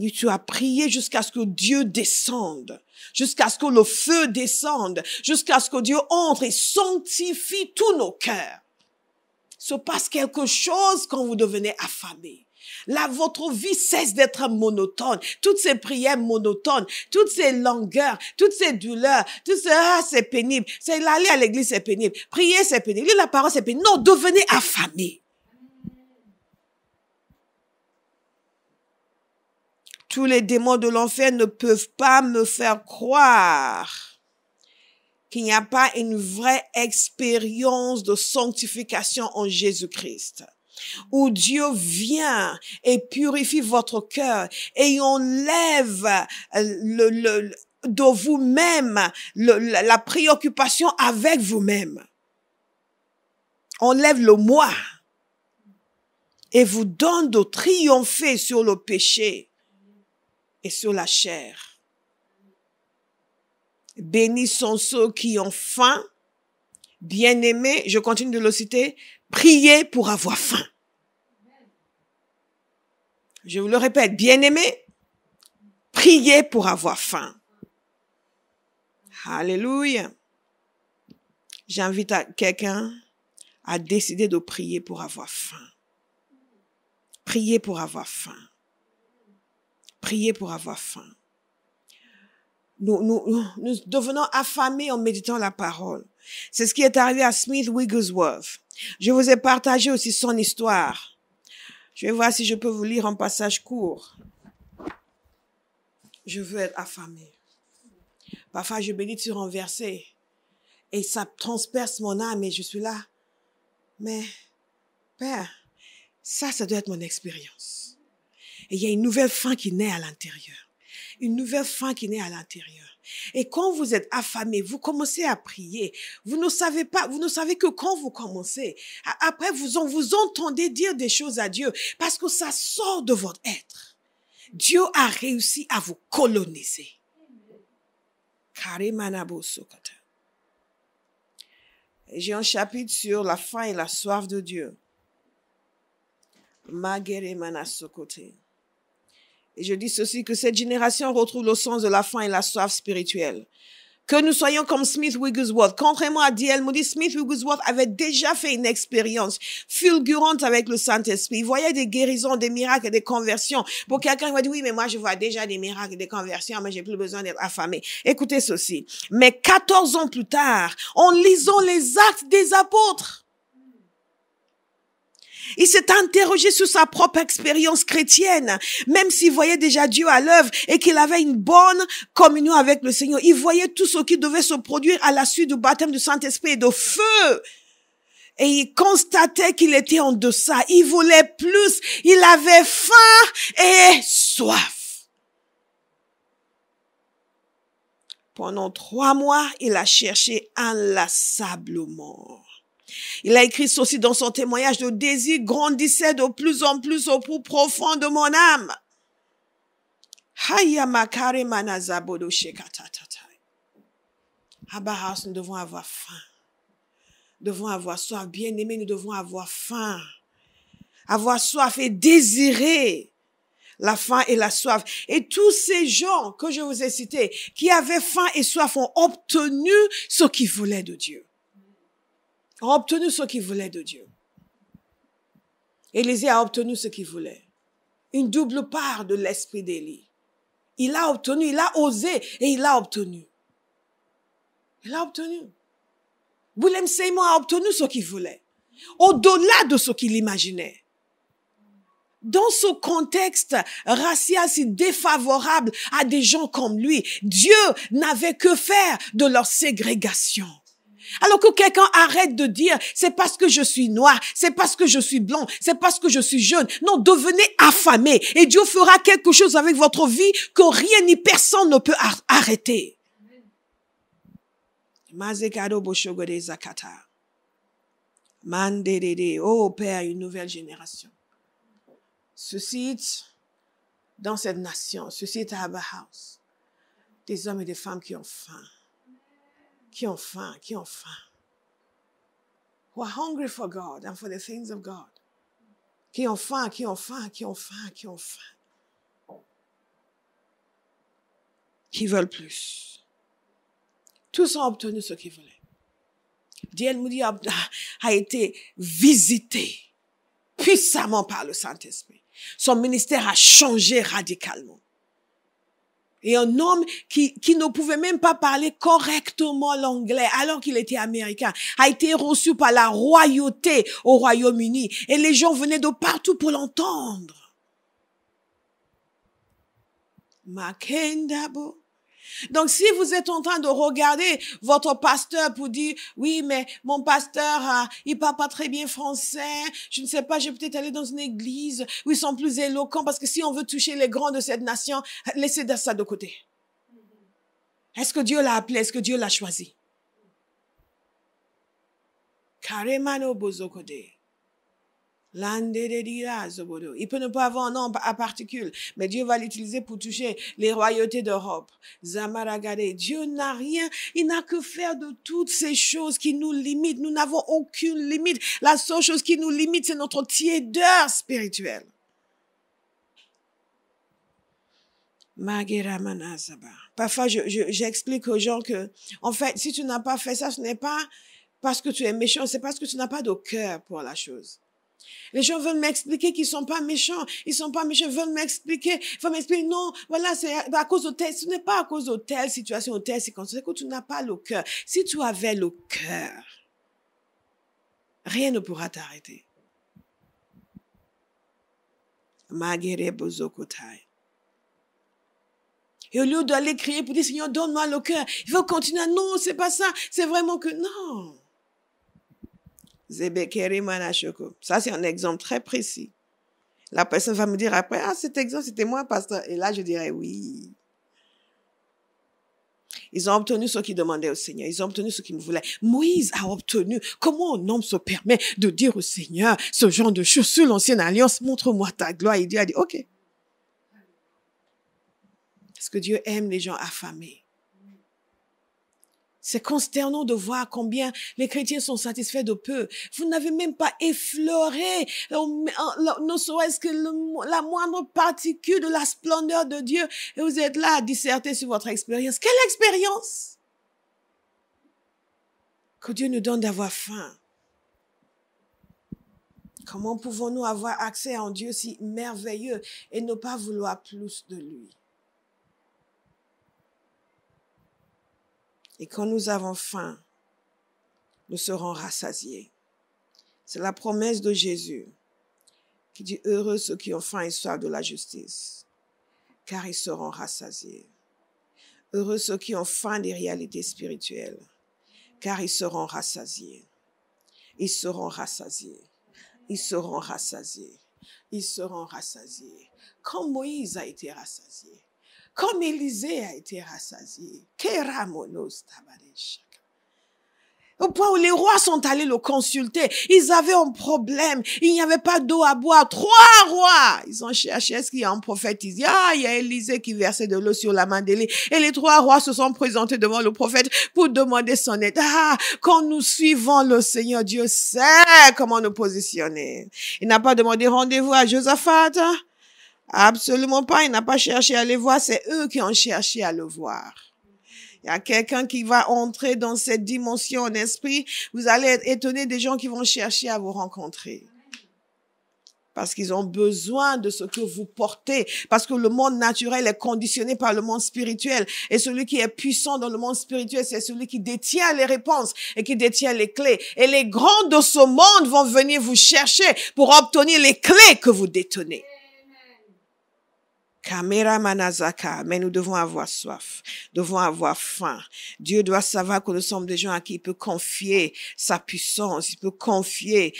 Et tu as prié jusqu'à ce que Dieu descende, jusqu'à ce que le feu descende, jusqu'à ce que Dieu entre et sanctifie tous nos cœurs. Il se passe quelque chose quand vous devenez affamé. Là, votre vie cesse d'être monotone. Toutes ces prières monotones, toutes ces longueurs, toutes ces douleurs, c'est pénible. C'est l'aller à l'église, c'est pénible. Prier, c'est pénible. Lire la parole, c'est pénible. Non, devenez affamés. Tous les démons de l'enfer ne peuvent pas me faire croire qu'il n'y a pas une vraie expérience de sanctification en Jésus-Christ, où Dieu vient et purifie votre cœur et enlève de vous-même la préoccupation avec vous-même. Enlève le moi et vous donne de triompher sur le péché et sur la chair. Bénis sont ceux qui ont faim. Bien-aimés, je continue de le citer, priez pour avoir faim. Je vous le répète, bien-aimés, priez pour avoir faim. Alléluia. J'invite quelqu'un à décider de prier pour avoir faim. Priez pour avoir faim. Priez pour avoir faim. Nous devenons affamés en méditant la parole. C'est ce qui est arrivé à Smith Wigglesworth. Je vous ai partagé aussi son histoire. Je vais voir si je peux vous lire un passage court. Je veux être affamé. Parfois, je médite sur un verset et ça transperce mon âme et je suis là. Mais, Père, ça doit être mon expérience. Et il y a une nouvelle faim qui naît à l'intérieur. Une nouvelle faim qui naît à l'intérieur. Et quand vous êtes affamé, vous commencez à prier. Vous ne savez que quand vous commencez. Après, vous entendez dire des choses à Dieu parce que ça sort de votre être. Dieu a réussi à vous coloniser. J'ai un chapitre sur la faim et la soif de Dieu. Et je dis ceci, que cette génération retrouve le sens de la faim et la soif spirituelle. Que nous soyons comme Smith Wigglesworth. Contrairement à D.L. Moody, Smith Wigglesworth avait déjà fait une expérience fulgurante avec le Saint-Esprit. Il voyait des guérisons, des miracles et des conversions. Pour quelqu'un qui va dire, oui, mais moi je vois déjà des miracles et des conversions, mais j'ai plus besoin d'être affamé. Écoutez ceci. Mais 14 ans plus tard, en lisant les actes des apôtres, il s'est interrogé sur sa propre expérience chrétienne, même s'il voyait déjà Dieu à l'œuvre et qu'il avait une bonne communion avec le Seigneur. Il voyait tout ce qui devait se produire à la suite du baptême du Saint-Esprit et de feu. Et il constatait qu'il était en deçà. Il voulait plus. Il avait faim et soif. Pendant 3 mois, il a cherché inlassablement. Il a écrit ceci dans son témoignage: le désir grandissait de plus en plus au plus profond de mon âme. Nous devons avoir faim. Nous devons avoir soif. Bien-aimés, nous devons avoir faim. Avoir soif et désirer la faim et la soif. Et tous ces gens que je vous ai cités, qui avaient faim et soif, ont obtenu ce qu'ils voulaient de Dieu. Ont obtenu ce qu'il voulait de Dieu. Élisée a obtenu ce qu'il voulait. Une double part de l'esprit d'Élie. Il a obtenu, il a osé et il a obtenu. Il a obtenu. William Seymour a obtenu ce qu'il voulait. Au-delà de ce qu'il imaginait. Dans ce contexte racial si défavorable à des gens comme lui, Dieu n'avait que faire de leur ségrégation. Alors que quelqu'un arrête de dire, c'est parce que je suis noir, c'est parce que je suis blanc, c'est parce que je suis jeune. Non, devenez affamés et Dieu fera quelque chose avec votre vie que rien ni personne ne peut arrêter. Oh Père, une nouvelle génération suscite dans cette nation, suscite à Abba House, des hommes et des femmes qui ont faim. Qui ont faim. Who are hungry for God and for the things of God. Qui ont faim. Qui veulent plus. Tous ont obtenu ce qu'ils voulaient. D.L. Moody a été visité puissamment par le Saint-Esprit. Son ministère a changé radicalement. Et un homme qui ne pouvait même pas parler correctement l'anglais alors qu'il était américain a été reçu par la royauté au Royaume-Uni. Et les gens venaient de partout pour l'entendre. Makendabo. Donc, si vous êtes en train de regarder votre pasteur pour dire, oui, mais mon pasteur, il parle pas très bien français, je ne sais pas, je vais peut-être aller dans une église où ils sont plus éloquents, parce que si on veut toucher les grands de cette nation, laissez ça de côté. Est-ce que Dieu l'a appelé? Est-ce que Dieu l'a choisi? Karemano bozokode. Il peut ne pas avoir un nom à particules, mais Dieu va l'utiliser pour toucher les royautés d'Europe. Zamaragade, Dieu n'a rien, il n'a que faire de toutes ces choses qui nous limitent. Nous n'avons aucune limite. La seule chose qui nous limite, c'est notre tiédeur spirituelle. Parfois, j'explique aux gens que, en fait, si tu n'as pas fait ça, ce n'est pas parce que tu es méchant, c'est parce que tu n'as pas de cœur pour la chose. Les gens veulent m'expliquer qu'ils sont pas méchants. Ils sont pas méchants. Ils veulent m'expliquer. Non, voilà, c'est à cause de telle, ce n'est pas à cause de telle situation ou telle circonstance. C'est que tu n'as pas le cœur. Si tu avais le cœur, rien ne pourra t'arrêter. Magere bozokotai. Et au lieu d'aller crier pour dire, Seigneur, donne-moi le cœur. Il veut continuer. Non, c'est pas ça. C'est vraiment que non. Ça, c'est un exemple très précis. La personne va me dire après, cet exemple, c'était moi, pasteur. Et là, je dirais oui. Ils ont obtenu ce qu'ils demandaient au Seigneur. Ils ont obtenu ce qu'ils me voulaient. Moïse a obtenu. Comment un homme se permet de dire au Seigneur ce genre de choses sur l'ancienne alliance? Montre-moi ta gloire. Et Dieu a dit, OK. Parce que Dieu aime les gens affamés. C'est consternant de voir combien les chrétiens sont satisfaits de peu. Vous n'avez même pas effleuré, ne serait-ce que la moindre particule de la splendeur de Dieu. Et vous êtes là à disserter sur votre expérience. Quelle expérience? Que Dieu nous donne d'avoir faim. Comment pouvons-nous avoir accès à un Dieu si merveilleux et ne pas vouloir plus de lui? Et quand nous avons faim, nous serons rassasiés. C'est la promesse de Jésus qui dit, heureux ceux qui ont faim et soif de la justice, car ils seront rassasiés. Heureux ceux qui ont faim des réalités spirituelles, car ils seront rassasiés. Ils seront rassasiés. Ils seront rassasiés. Ils seront rassasiés. Comme Moïse a été rassasié. Comme Élisée a été rassasié. Au point où les rois sont allés le consulter. Ils avaient un problème. Il n'y avait pas d'eau à boire. 3 rois. Ils ont cherché, est-ce qu'il y a un prophète? Ils disent, il y a Élisée qui versait de l'eau sur la main d'Élie. Et les 3 rois se sont présentés devant le prophète pour demander son aide. Quand nous suivons le Seigneur, Dieu sait comment nous positionner. Il n'a pas demandé rendez-vous à Josaphat. Absolument pas. Il n'a pas cherché à les voir. C'est eux qui ont cherché à le voir. Il y a quelqu'un qui va entrer dans cette dimension en esprit. Vous allez être étonné des gens qui vont chercher à vous rencontrer. Parce qu'ils ont besoin de ce que vous portez. Parce que le monde naturel est conditionné par le monde spirituel. Et celui qui est puissant dans le monde spirituel, c'est celui qui détient les réponses et qui détient les clés. Et les grands de ce monde vont venir vous chercher pour obtenir les clés que vous détenez. Kamera manazaka, mais nous devons avoir soif, devons avoir faim. Dieu doit savoir que nous sommes des gens à qui il peut confier sa puissance, il peut confier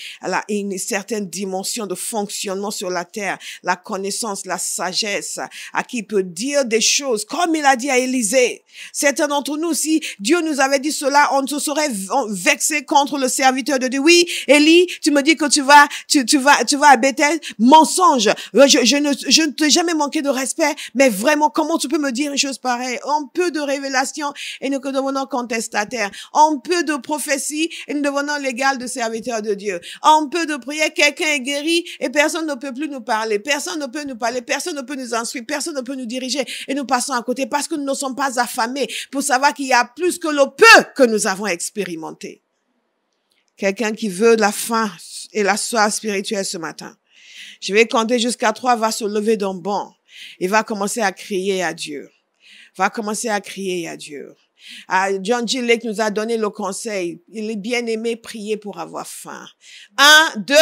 une certaine dimension de fonctionnement sur la terre, la connaissance, la sagesse, à qui il peut dire des choses, comme il a dit à Élisée. Certains d'entre nous, si Dieu nous avait dit cela, on se serait vexé contre le serviteur de Dieu. Oui, Élie, tu me dis que tu vas à Bethel, mensonge. Je ne t'ai jamais manqué de respect, mais vraiment, comment tu peux me dire une chose pareille? Un peu de révélation et nous devenons contestataires. Un peu de prophétie et nous devenons l'égal de serviteurs de Dieu. Un peu de prière, quelqu'un est guéri et personne ne peut plus nous parler. Personne ne peut nous parler, personne ne peut nous instruire, personne ne peut nous diriger et nous passons à côté parce que nous ne sommes pas affamés pour savoir qu'il y a plus que le peu que nous avons expérimenté. Quelqu'un qui veut la faim et la soif spirituelle ce matin. Je vais compter jusqu'à 3, va se lever d'un bond et va commencer à crier à Dieu. Va commencer à crier à Dieu. John G. Lake nous a donné le conseil. Il est bien aimé prier pour avoir faim. 1, 2,